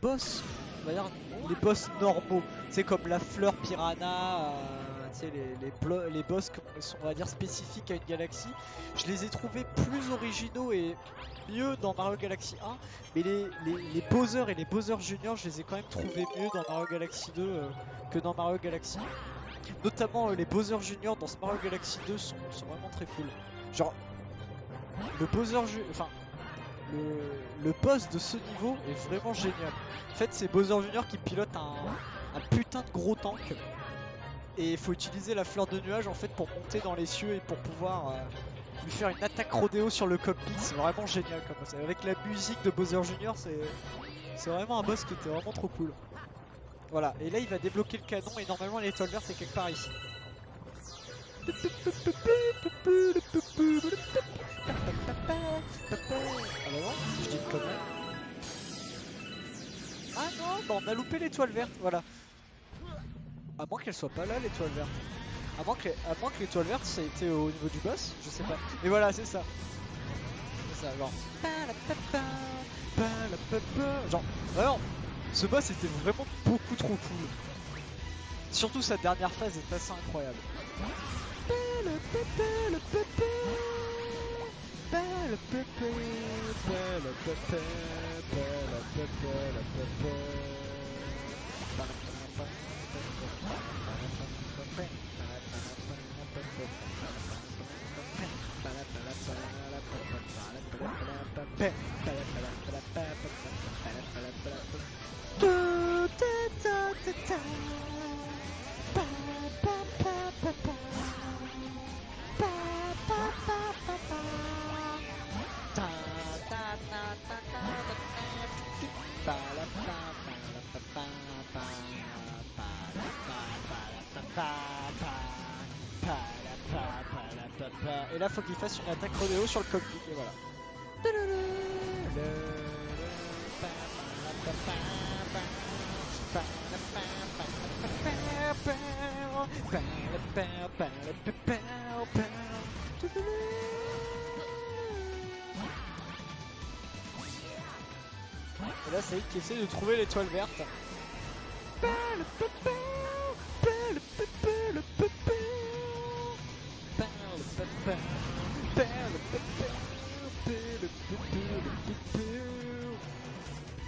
S1: boss, on va dire les boss normaux, c'est comme la fleur piranha, les boss qui sont on va dire spécifiques à une galaxie, je les ai trouvés plus originaux et mieux dans Mario Galaxy 1, mais les Bowser et les Bowser Junior, je les ai quand même trouvés mieux dans Mario Galaxy 2 que dans Mario Galaxy 1. Notamment les Bowser Junior dans ce Mario Galaxy 2 sont vraiment très cool. Genre le Bowser enfin le boss de ce niveau est vraiment génial. En fait, c'est Bowser Junior qui pilote un putain de gros tank. Et il faut utiliser la fleur de nuage en fait pour monter dans les cieux et pour pouvoir lui faire une attaque rodéo sur le cockpit. C'est vraiment génial comme ça. Avec la musique de Bowser Junior, c'est vraiment un boss qui était vraiment trop cool. Voilà, et là il va débloquer le canon et normalement l'étoile verte est quelque part ici. Ah bah non, je dis une connerie. Ah non, bah on a loupé l'étoile verte, voilà. À moins qu'elle soit pas là l'étoile verte. À moins que l'étoile verte ça a été au niveau du boss, je sais pas. Mais voilà, c'est ça. C'est ça, genre. Genre, vraiment, ce boss était vraiment beaucoup trop cool. Surtout sa dernière phase est assez incroyable. Pa, pa, pa, la, pa, pa. Et là, faut qu'il fasse une attaque rodéo sur le cockpit, et voilà. Et là, c'est lui qui essaie de trouver l'étoile verte.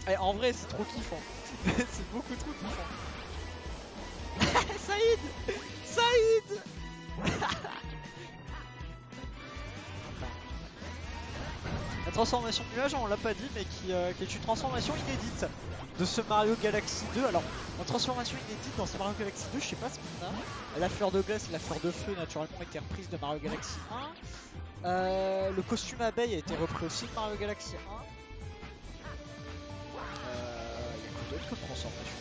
S1: Et en vrai, c'est trop kiffant. C'est beaucoup trop kiffant. Saïd, Saïd. La transformation nuage, on l'a pas dit, mais qui est une transformation inédite de ce Mario Galaxy 2. Alors, en transformation inédite dans ce Mario Galaxy 2, je sais pas ce qu'on a. La fleur de glace et la fleur de feu, naturellement, ont été reprises de Mario Galaxy 1. Le costume abeille a été repris aussi de Mario Galaxy 1. Il y a quoi d'autre comme transformation?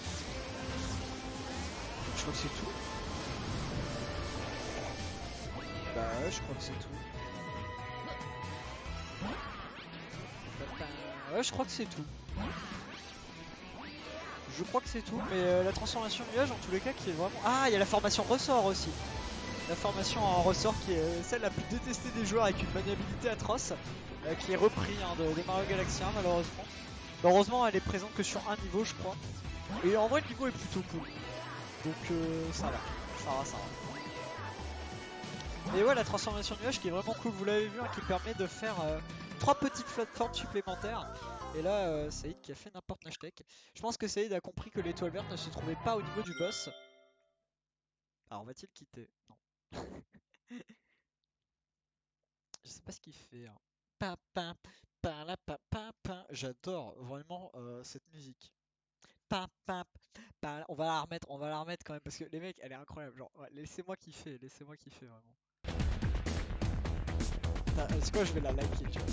S1: Je crois que c'est tout. Bah ouais, je crois que c'est tout. Ouais, je crois que c'est tout. Je crois que c'est tout, mais la transformation nuage en tous les cas qui est vraiment... Ah, il y a la formation ressort aussi. La formation en ressort qui est celle la plus détestée des joueurs avec une maniabilité atroce, qui est repris de Mario Galaxy 1 malheureusement. Mais heureusement elle est présente que sur un niveau je crois. Et en vrai le niveau est plutôt cool. Donc ça va, ça va, ça va. Et ouais, la transformation nuage qui est vraiment cool, vous l'avez vu, hein, qui permet de faire 3 petites plateformes supplémentaires. Et là, Saïd qui a fait n'importe hashtag. Je pense que Saïd a compris que l'étoile verte ne se trouvait pas au niveau du boss. Alors va-t-il quitter? Non. Je sais pas ce qu'il fait. Hein. Pa, pa, pa, la, pa, pa, pa. J'adore vraiment cette musique. Pa, pa, pa. On va la remettre quand même parce que les mecs, elle est incroyable. Genre, ouais, laissez-moi kiffer vraiment. C'est quoi, je vais la liker, tu vois.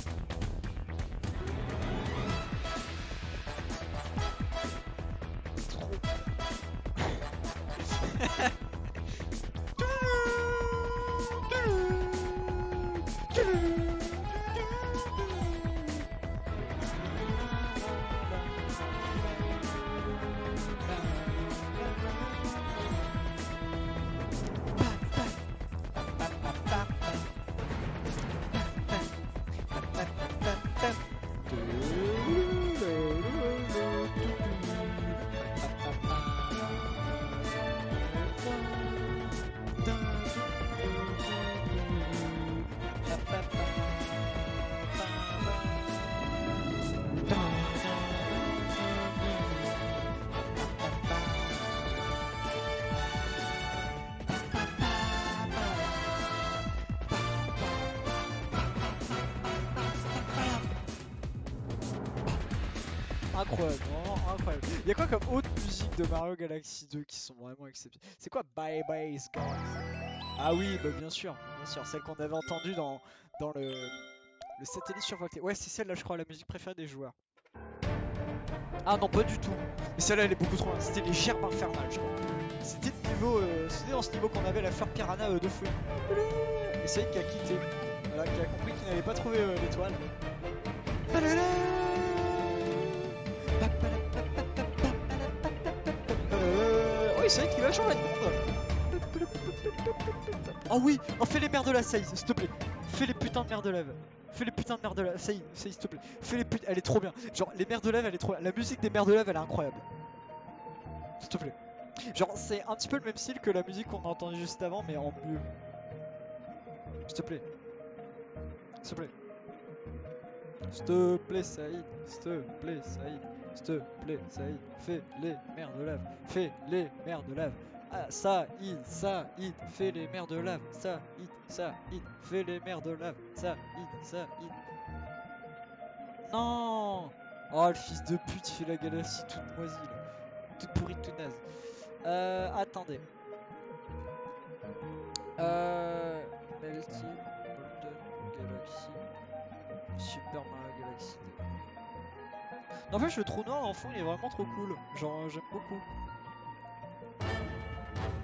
S1: Incroyable, vraiment incroyable. Il y a quoi comme autre musique de Mario Galaxy 2 qui sont vraiment exceptionnelles? C'est quoi Bye Bye Guys? Ah oui, bah bien sûr, celle qu'on avait entendue dans le satellite survolté. Ouais, c'est celle-là, je crois, la musique préférée des joueurs. Ah non, pas du tout. Mais celle-là, elle est beaucoup trop. C'était les gerbes infernales, je crois. C'était dans ce niveau qu'on avait la fleur piranha de feu. Et c'est elle qui a quitté. Voilà, qui a compris qu'il n'avait pas trouvé l'étoile. Oui, c'est vrai qu'il va changer de monde. Oh oui, oh fais les mers de la Saïd, s'il te plaît. Fais les putains de mers de lave. Fais les putains de mers de lave. Saïd, s'il te plaît. Fais les putains, elle est trop bien. Genre les mers de lave, elle est trop bien. La musique des mers de lave, elle est incroyable. S'il te plaît. Genre c'est un petit peu le même style que la musique qu'on a entendue juste avant, mais en mieux. S'il te plaît. S'il te plaît. S'il te plaît, Saïd. S'il te plaît, Saïd. S'il te plaît, Saïd. Fais les mers de lave. Fais les mers de lave. Ah, Saïd, Saïd. Fais les mers de lave. Saïd, Saïd. Fais les mers de lave. Saïd, Saïd. Non. Oh, le fils de pute, il fait la galaxie toute moisie là. Toute pourrie, toute naze. Attendez. Melty, Golden Galaxy, Super Mario Galaxy 2. En fait, le trou noir en fond il est vraiment trop cool. Genre, j'aime beaucoup.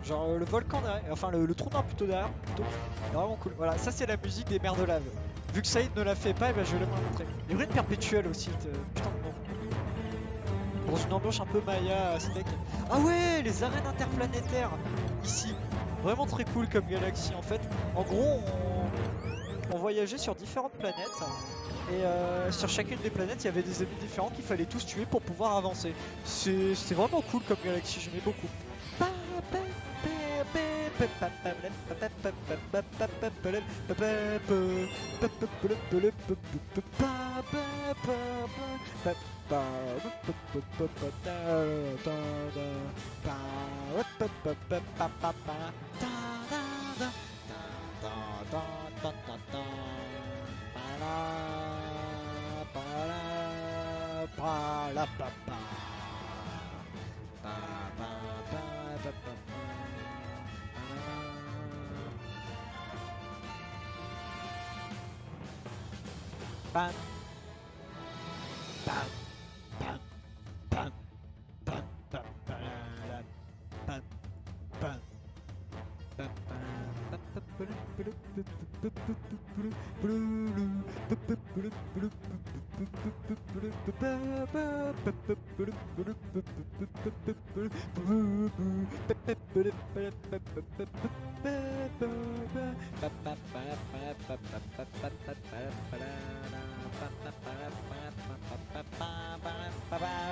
S1: Genre le volcan derrière, enfin le trou noir plutôt derrière, plutôt. C'est vraiment cool. Voilà, ça c'est la musique des mers de lave. Vu que Saïd ne la fait pas, et ben je vais la montrer. Les ruines perpétuelles aussi, putain de nom. Dans une ambiance un peu Maya, aztèque. Ah ouais, les arènes interplanétaires, ici. Vraiment très cool comme galaxie en fait. En gros, on voyageait sur différentes planètes. Et sur chacune des planètes, il y avait des ennemis différents qu'il fallait tous tuer pour pouvoir avancer. C'est vraiment cool comme galaxie, j'aimais beaucoup. Bam, bam, bam, bam, bam, bam, bam, bam, bam,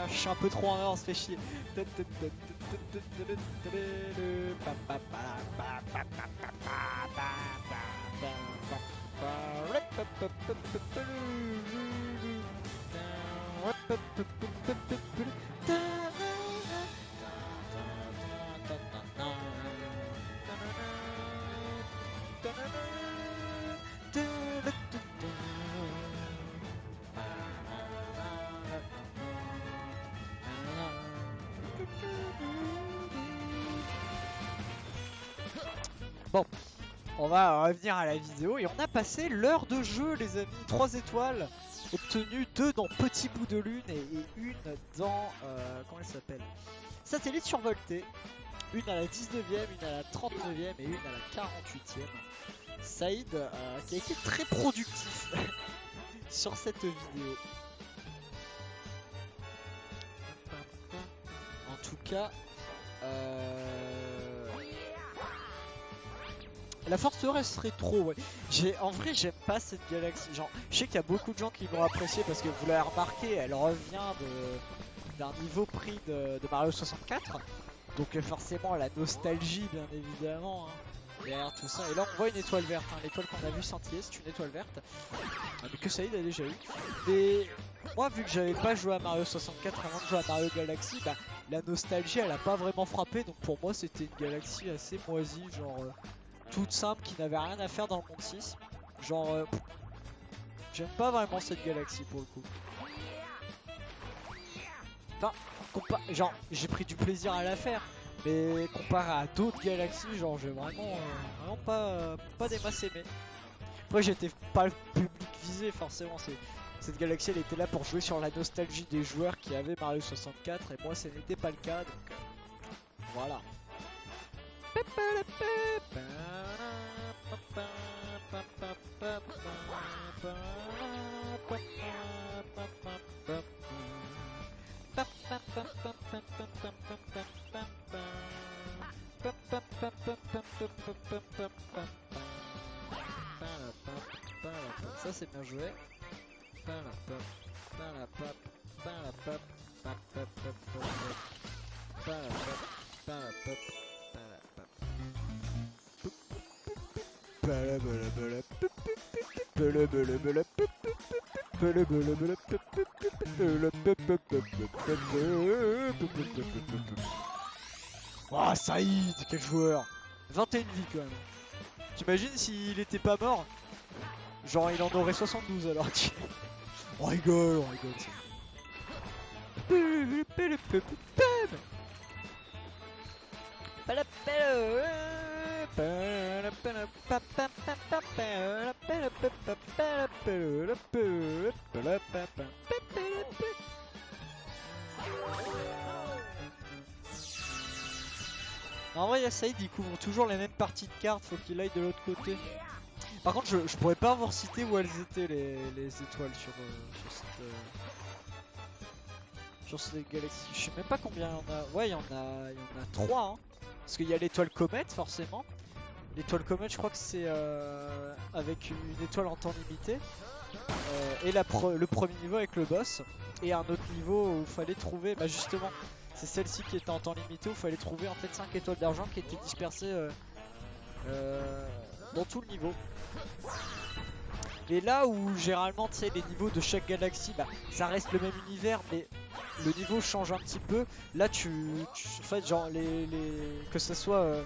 S1: je suis un peu trop en avance, fait chier. Bon, on va revenir à la vidéo et on a passé l'heure de jeu les amis, 3 étoiles obtenues, 2 dans Petit Bout de Lune et une dans, comment elle s'appelle, Satellite survolté, une à la 19ème, une à la 39ème et une à la 48ème. Saïd qui a été très productif sur cette vidéo. En tout cas, la forteresse rétro, ouais. En vrai, j'aime pas cette galaxie. Genre, je sais qu'il y a beaucoup de gens qui l'ont appréciée parce que vous l'avez remarqué, elle revient d'un niveau pris de Mario 64. Donc forcément, la nostalgie, bien évidemment, hein, derrière tout ça. Et là, on voit une étoile verte. Hein. L'étoile qu'on a vue scintiller, c'est une étoile verte. Mais que Saïd a déjà eu. Et moi, vu que j'avais pas joué à Mario 64 avant de jouer à Mario Galaxy, bah, la nostalgie, elle a pas vraiment frappé. Donc pour moi, c'était une galaxie assez moisie, genre... toute simple, qui n'avait rien à faire dans le monde 6. Genre, j'aime pas vraiment cette galaxie pour le coup. Enfin, genre, j'ai pris du plaisir à la faire, mais comparé à d'autres galaxies, genre, j'ai vraiment pas des masses aimées. Après, j'étais pas le public visé, forcément. Cette galaxie, elle était là pour jouer sur la nostalgie des joueurs qui avaient Mario 64, et moi, ce n'était pas le cas, donc voilà. Ça c'est bien joué. Oh Saïd, quel joueur! 21 vies quand même. T'imagines s'il était pas mort? Genre il en aurait 72 alors. On rigole, on rigole. En vrai, Saïd il couvre toujours les mêmes parties de cartes, faut qu'il aille de l'autre côté. Par contre, je pourrais pas vous citer où elles étaient les étoiles sur cette galaxie. Je sais même pas combien il y en a. Ouais, il y en a 3. Hein. Parce qu'il y a l'étoile comète, forcément. L'étoile comète, je crois que c'est avec une étoile en temps limité. Et le premier niveau avec le boss. Et un autre niveau où il fallait trouver, bah justement, c'est celle-ci qui était en temps limité où il fallait trouver en fait 5 étoiles d'argent qui étaient dispersées dans tout le niveau. Et là où généralement tu sais les niveaux de chaque galaxie, bah ça reste le même univers mais le niveau change un petit peu. Là en fait genre que ce soit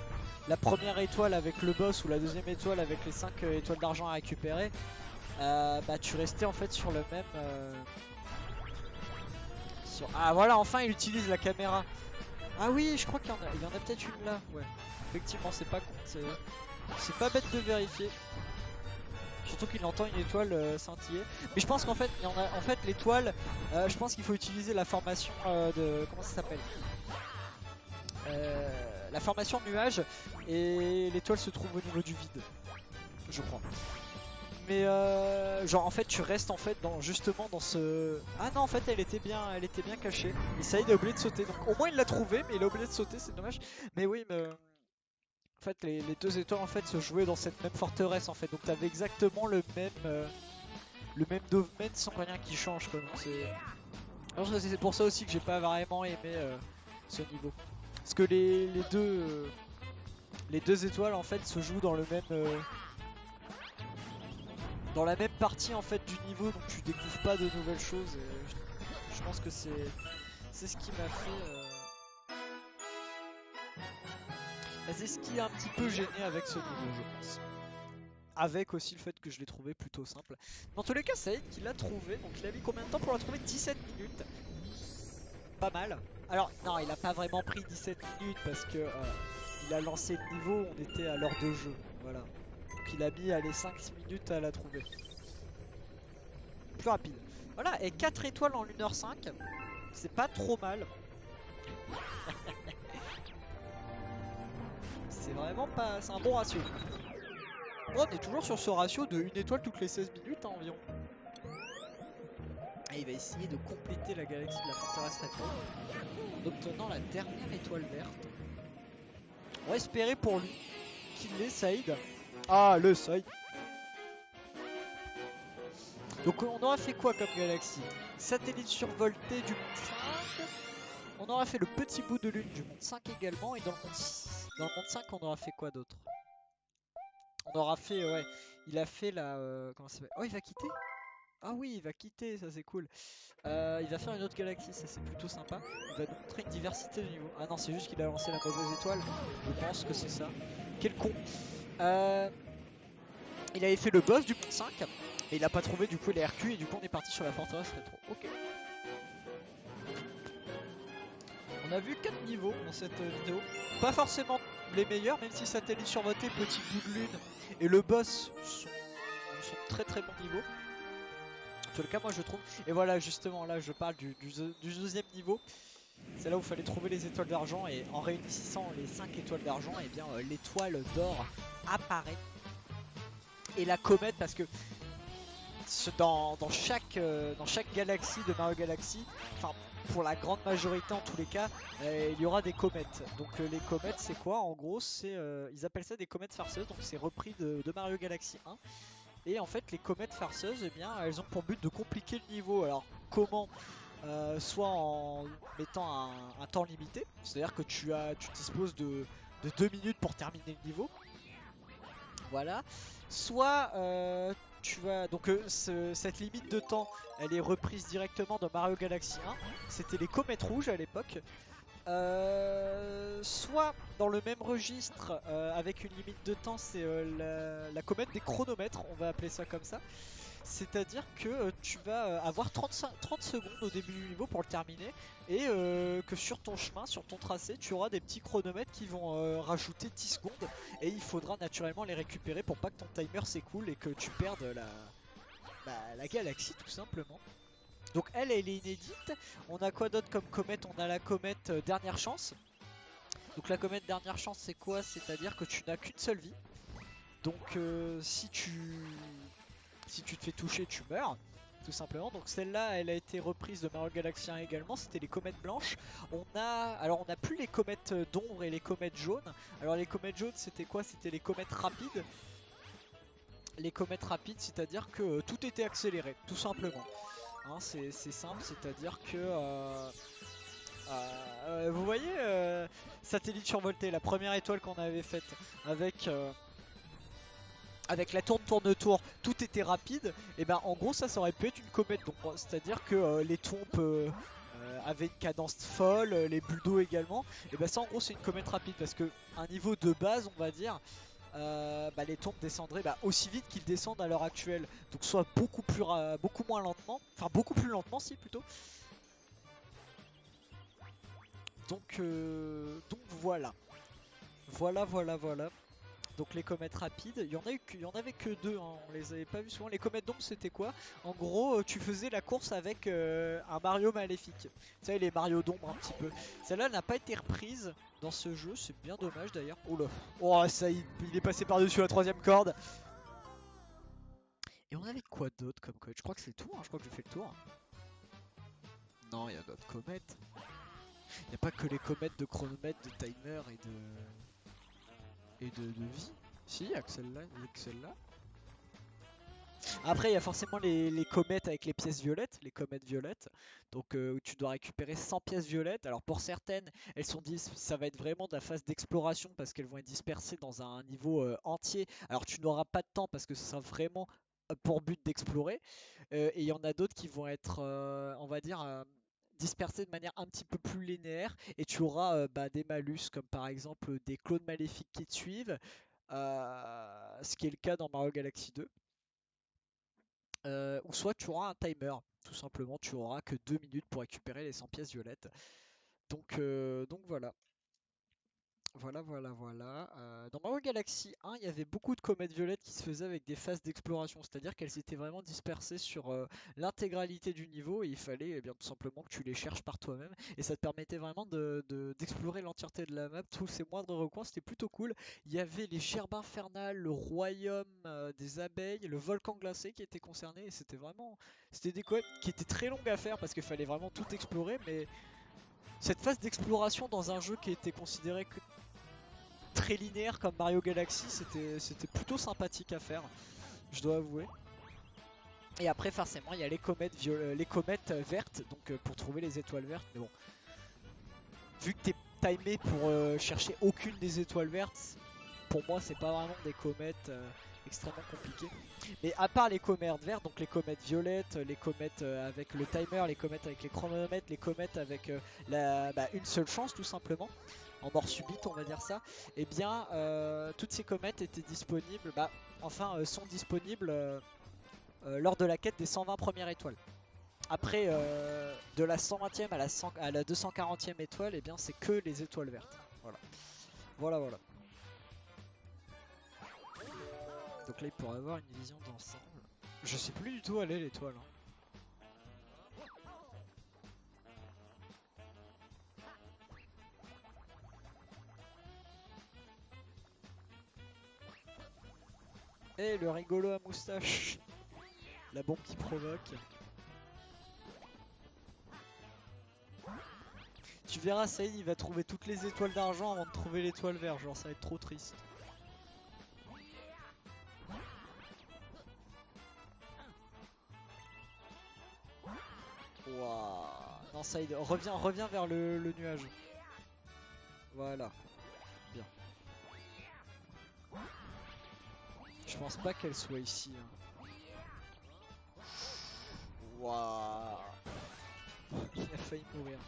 S1: la première étoile avec le boss ou la deuxième étoile avec les 5 étoiles d'argent à récupérer, bah tu restais en fait sur le même Ah voilà, enfin il utilise la caméra. Ah oui, je crois qu'il y en a peut-être une là. Ouais, effectivement c'est pas con, c'est pas bête de vérifier. Surtout qu'il entend une étoile scintiller. Mais je pense qu'en fait, en fait l'étoile, je pense qu'il faut utiliser la formation de... Comment ça s'appelle, la formation nuage. Et l'étoile se trouve au niveau du vide, je crois. Mais genre en fait tu restes en fait justement dans ce... Ah non en fait elle était bien cachée. Et ça il a oublié de sauter. Donc au moins il l'a trouvé mais il a oublié de sauter, c'est dommage. Mais oui mais... En fait les deux étoiles en fait se jouaient dans cette même forteresse en fait. Donc t'avais exactement le même domaine sans rien qui change quoi. C'est pour ça aussi que j'ai pas vraiment aimé ce niveau. Parce que les deux étoiles en fait se jouent dans le même... dans la même partie en fait du niveau, donc tu découvres pas de nouvelles choses. Et je pense que c'est ce qui m'a fait c'est ce qui a un petit peu gêné avec ce niveau, je pense. Avec aussi le fait que je l'ai trouvé plutôt simple. Dans tous les cas, Saïd qui l'a trouvé, donc il a mis combien de temps pour la trouver? 17 minutes. Pas mal. Alors non, il a pas vraiment pris 17 minutes parce que il a lancé le niveau, on était à l'heure de jeu. Voilà. Donc il a mis les 5 minutes à la trouver. Plus rapide. Voilà, et 4 étoiles en 1h05. C'est pas trop mal. C'est vraiment pas... C'est un bon ratio. Bon, on est toujours sur ce ratio de 1 étoile toutes les 16 minutes hein, environ. Et il va essayer de compléter la galaxie de la forteresse rétro en obtenant la dernière étoile verte. On va espérer pour lui qu'il l'ait, Saïd. Ah, le Saïd. Donc on aura fait quoi comme galaxie? Satellite survolté du monde 5. On aura fait le petit bout de lune du monde 5 également. Et dans le monde 5 on aura fait quoi d'autre? On aura fait, ouais, il a fait la... comment ça s'appelle? Oh il va quitter? Ah oui il va quitter, ça c'est cool. Il va faire une autre galaxie, ça c'est plutôt sympa. Il va nous montrer une diversité de niveaux. Ah non c'est juste qu'il a lancé la mauvaise étoile. Je pense que c'est ça. Quel con. Il avait fait le boss du monde 5. Et il a pas trouvé du coup les RQ et du coup on est parti sur la forteresse rétro. Ok. On a vu 4 niveaux dans cette vidéo. Pas forcément les meilleurs, même si satellite survolté, petit bout de lune et le boss sont très très bons niveaux. En tout cas moi je trouve. Et voilà justement là je parle du deuxième niveau. C'est là où il fallait trouver les étoiles d'argent et en réunissant les 5 étoiles d'argent et bien l'étoile d'or apparaît. Et la comète parce que dans chaque galaxie de Mario Galaxy, enfin pour la grande majorité en tous les cas, il y aura des comètes. Donc les comètes c'est quoi? En gros c'est ils appellent ça des comètes farceuses, donc c'est repris de Mario Galaxy 1. Et en fait les comètes farceuses, eh bien, elles ont pour but de compliquer le niveau. Alors comment? Soit en mettant un temps limité, c'est-à-dire que tu disposes de 2 minutes pour terminer le niveau. Voilà. Soit tu vas... Donc cette limite de temps, elle est reprise directement dans Mario Galaxy 1. C'était les comètes rouges à l'époque. Soit dans le même registre, avec une limite de temps, c'est la comète des chronomètres, on va appeler ça comme ça. C'est-à-dire que tu vas avoir 30 secondes au début du niveau pour le terminer. Et que sur ton chemin, sur ton tracé, tu auras des petits chronomètres qui vont rajouter 10 secondes. Et il faudra naturellement les récupérer pour pas que ton timer s'écoule et que tu perdes la galaxie tout simplement. Donc elle est inédite. On a quoi d'autre comme comète? On a la comète dernière chance. Donc la comète dernière chance c'est quoi? C'est-à-dire que tu n'as qu'une seule vie. Donc si tu te fais toucher, tu meurs, tout simplement. Donc celle-là, elle a été reprise de Mario Galaxy 1 également. C'était les comètes blanches. Alors on n'a plus les comètes d'ombre et les comètes jaunes. Alors les comètes jaunes, c'était quoi? C'était les comètes rapides. Les comètes rapides, c'est-à-dire que tout était accéléré, tout simplement. Hein, c'est simple, c'est-à-dire que vous voyez, satellite survolté, la première étoile qu'on avait faite avec la tourne-tour, tout était rapide, et ben en gros ça aurait pu être une comète d'ombre, c'est-à-dire que les tombes avaient une cadence folle, les bulles d'eau également, et ben ça en gros c'est une comète rapide parce que un niveau de base on va dire, les tombes descendraient aussi vite qu'ils descendent à l'heure actuelle, donc soit beaucoup moins lentement, enfin beaucoup plus lentement si plutôt. Donc voilà, voilà. Donc les comètes rapides, il y en avait que deux, hein, on les avait pas vus souvent. Les comètes d'ombre c'était quoi? En gros tu faisais la course avec un Mario maléfique. Tu sais les Mario d'ombre un petit peu. Celle-là n'a pas été reprise dans ce jeu, c'est bien dommage d'ailleurs. Oh là, oh ça il est passé par-dessus la troisième corde. Et on avait quoi d'autre comme comète? Je crois que c'est tout, hein, je crois que j'ai fait le tour. Non, il y a d'autres comètes. Il n'y a pas que les comètes de chronomètre, de timer et de vie. Si, il y a que celle-là. Après, il y a forcément les comètes avec les pièces violettes, les comètes violettes. Donc, où tu dois récupérer 100 pièces violettes. Alors, pour certaines, ça va être vraiment de la phase d'exploration parce qu'elles vont être dispersées dans un niveau entier. Alors, tu n'auras pas de temps parce que ce sera vraiment pour but d'explorer. Et il y en a d'autres qui vont être, on va dire, dispersées de manière un petit peu plus linéaire. Et tu auras des malus comme par exemple des clones maléfiques qui te suivent. Ce qui est le cas dans Mario Galaxy 2. Ou soit tu auras un timer, tout simplement tu auras que 2 minutes pour récupérer les 100 pièces violettes. Donc voilà. Voilà. Dans Mario Galaxy 1, il y avait beaucoup de comètes violettes qui se faisaient avec des phases d'exploration, c'est-à-dire qu'elles étaient vraiment dispersées sur l'intégralité du niveau et il fallait bien tout simplement que tu les cherches par toi-même et ça te permettait vraiment d'explorer l'entièreté de la map, tous ces moindres recoins, c'était plutôt cool. Il y avait les gerbes infernales, le royaume des abeilles, le volcan glacé qui était concerné et c'était des comètes qui étaient très longues à faire parce qu'il fallait vraiment tout explorer, mais cette phase d'exploration dans un jeu qui était considéré très linéaire comme Mario Galaxy, c'était plutôt sympathique à faire, je dois avouer. Et après forcément il y a les comètes vertes, donc pour trouver les étoiles vertes, mais bon, vu que t'es timé pour chercher aucune des étoiles vertes, pour moi c'est pas vraiment des comètes extrêmement compliquées. Mais à part les comètes vertes, donc les comètes violettes, les comètes avec le timer, les comètes avec les chronomètres, les comètes avec une seule chance tout simplement, en mort subite on va dire ça, et bien toutes ces comètes étaient disponibles, sont disponibles lors de la quête des 120 premières étoiles. Après de la 120e à la 240e étoile, et bien c'est que les étoiles vertes. Voilà. Donc là il pourrait avoir une vision d'ensemble. Je sais plus du tout où elle est l'étoile. Hein. Eh le rigolo à moustache. La bombe qui provoque. Tu verras Saïd il va trouver toutes les étoiles d'argent avant de trouver l'étoile verte, genre ça va être trop triste. Wouah. Non Saïd, reviens vers le nuage. Voilà, bien. Je pense pas qu'elle soit ici. Hein. Wouah. Il a failli mourir.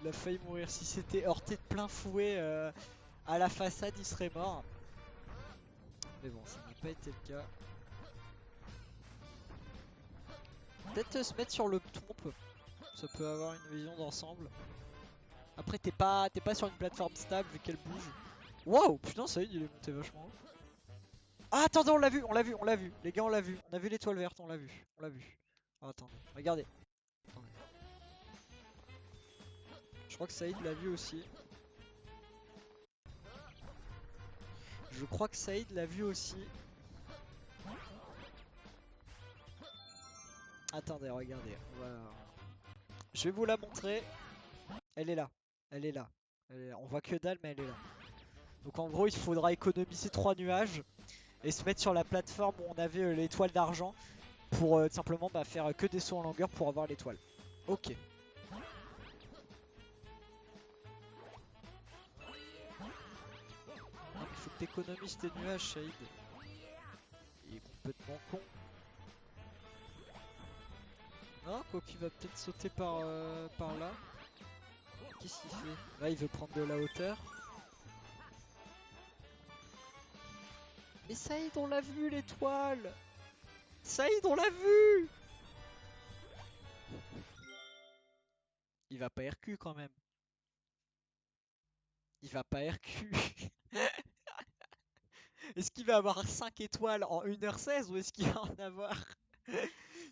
S1: Il a failli mourir. Si c'était heurté de plein fouet à la façade, il serait mort. Mais bon, ça n'a pas été le cas. Peut-être se mettre sur le trompe. Ça peut avoir une vision d'ensemble. Après, t'es pas sur une plateforme stable vu qu'elle bouge. Waouh, putain, ça y est, il est monté vachement haut. Ah, attendez, on l'a vu. Les gars, on l'a vu. On a vu l'étoile verte, on l'a vu. Oh, attendez, regardez. Attendez. Je crois que Saïd l'a vu aussi. Je crois que Saïd l'a vu aussi. Attendez, regardez. Je vais vous la montrer. Elle est là. Elle est là. On voit que dalle, mais elle est là. Donc en gros, il faudra économiser 3 nuages et se mettre sur la plateforme où on avait l'étoile d'argent pour simplement faire que des sauts en longueur pour avoir l'étoile. Ok. Donc, il faut que tu économises tes nuages, Shade. Il est complètement con. Ah, quoi qu'il va peut-être sauter par là. Qu'est-ce qu'il fait? Là, il veut prendre de la hauteur. Mais Saïd, on l'a vu l'étoile! Saïd, on l'a vu! Il va pas RQ quand même. Il va pas RQ. Est-ce qu'il va avoir 5 étoiles en 1h16 ou est-ce qu'il va en avoir...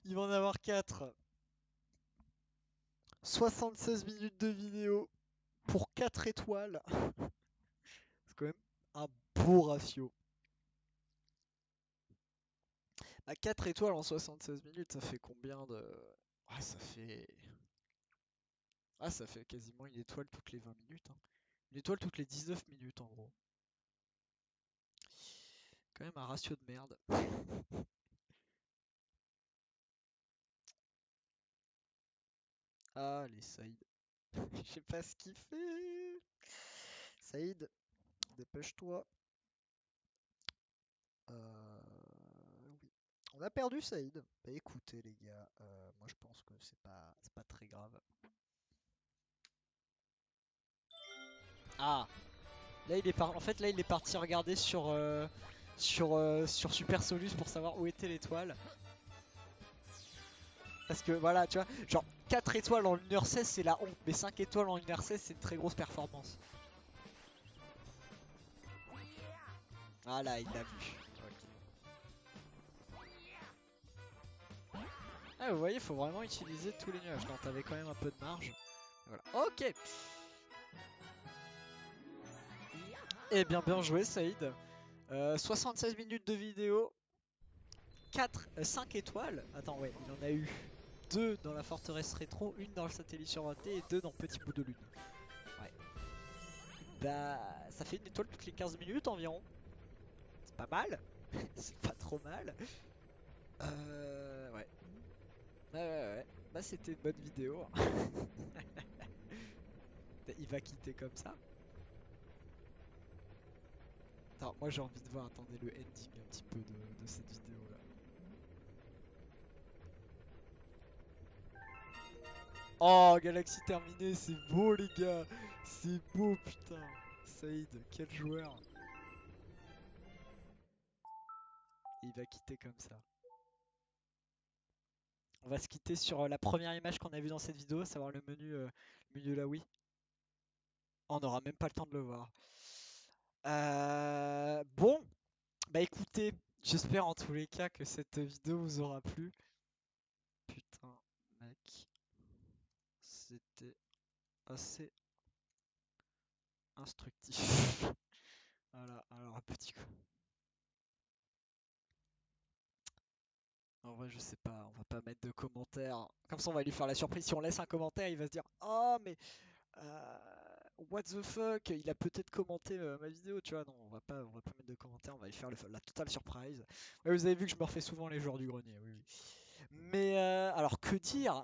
S1: Il va en avoir 4. 76 minutes de vidéo pour 4 étoiles. C'est quand même un beau ratio. À 4 étoiles en 76 minutes, ça fait combien de... Ah, ça fait... Ah, ça fait quasiment une étoile toutes les 20 minutes. Hein. Une étoile toutes les 19 minutes en gros. Quand même un ratio de merde. Ah, les Saïd. Je sais pas ce qu'il fait. Saïd, dépêche-toi. Oui. On a perdu Saïd. Bah écoutez les gars, moi je pense que c'est pas très grave. Ah, là il est en fait là il est parti regarder sur Super Solus pour savoir où était l'étoile. Parce que voilà, tu vois, genre 4 étoiles en 1h16 c'est la honte, mais 5 étoiles en 1h16 c'est une très grosse performance. Ah là, il l'a vu. Ok. Ah, vous voyez, faut vraiment utiliser tous les nuages. Non, t'avais quand même un peu de marge. Voilà. Ok. Eh bien, bien joué, Saïd. 76 minutes de vidéo. 5 étoiles. Attends, ouais, il en a eu 2 dans la forteresse rétro, une dans le satellite survolté et 2 dans Petit bout de lune. Ouais. Bah, ça fait une étoile toutes les 15 minutes environ. C'est pas mal. C'est pas trop mal. Ouais. Ouais. Bah, c'était une bonne vidéo. Il va quitter comme ça. Attends, moi j'ai envie de voir, attendez, le ending un petit peu de cette vidéo là. Oh, Galaxy terminé, c'est beau les gars. C'est beau, putain. Saïd, quel joueur. Et il va quitter comme ça. On va se quitter sur la première image qu'on a vue dans cette vidéo, à savoir le menu de la Wii. On n'aura même pas le temps de le voir. Bon, bah écoutez, j'espère en tous les cas que cette vidéo vous aura plu. Putain, mec, c'était assez instructif. Voilà, alors un petit coup. En vrai, je sais pas, on va pas mettre de commentaires. Comme ça, on va lui faire la surprise. Si on laisse un commentaire, il va se dire: Oh, mais euh, what the fuck, il a peut-être commenté ma vidéo, tu vois. Non, on va pas mettre de commentaires, on va lui faire la totale surprise. Ouais, vous avez vu que je me refais souvent les joueurs du grenier, oui, oui. Mais alors, que dire?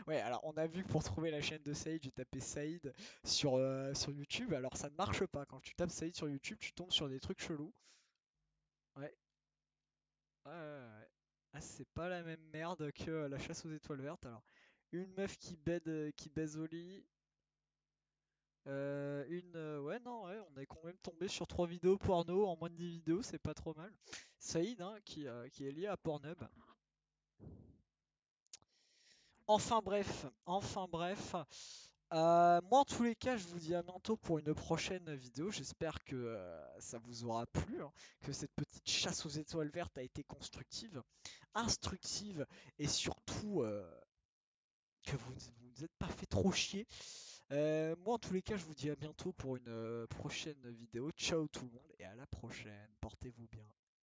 S1: Ouais, alors on a vu que pour trouver la chaîne de Saïd, j'ai tapé Saïd sur YouTube. Alors, ça ne marche pas. Quand tu tapes Saïd sur YouTube, tu tombes sur des trucs chelous. Ouais, ouais. Ah, c'est pas la même merde que la chasse aux étoiles vertes. Alors, une meuf qui baise au lit. Ouais, non, ouais, on est quand même tombé sur 3 vidéos porno en moins de 10 vidéos, c'est pas trop mal. Saïd, hein, qui est lié à Pornhub. Enfin bref, enfin bref. Moi, en tous les cas, je vous dis à bientôt pour une prochaine vidéo. J'espère que ça vous aura plu, hein, que cette petite chasse aux étoiles vertes a été constructive, instructive et surtout que vous ne vous êtes pas fait trop chier. Moi, en tous les cas, je vous dis à bientôt pour une prochaine vidéo. Ciao tout le monde et à la prochaine. Portez-vous bien.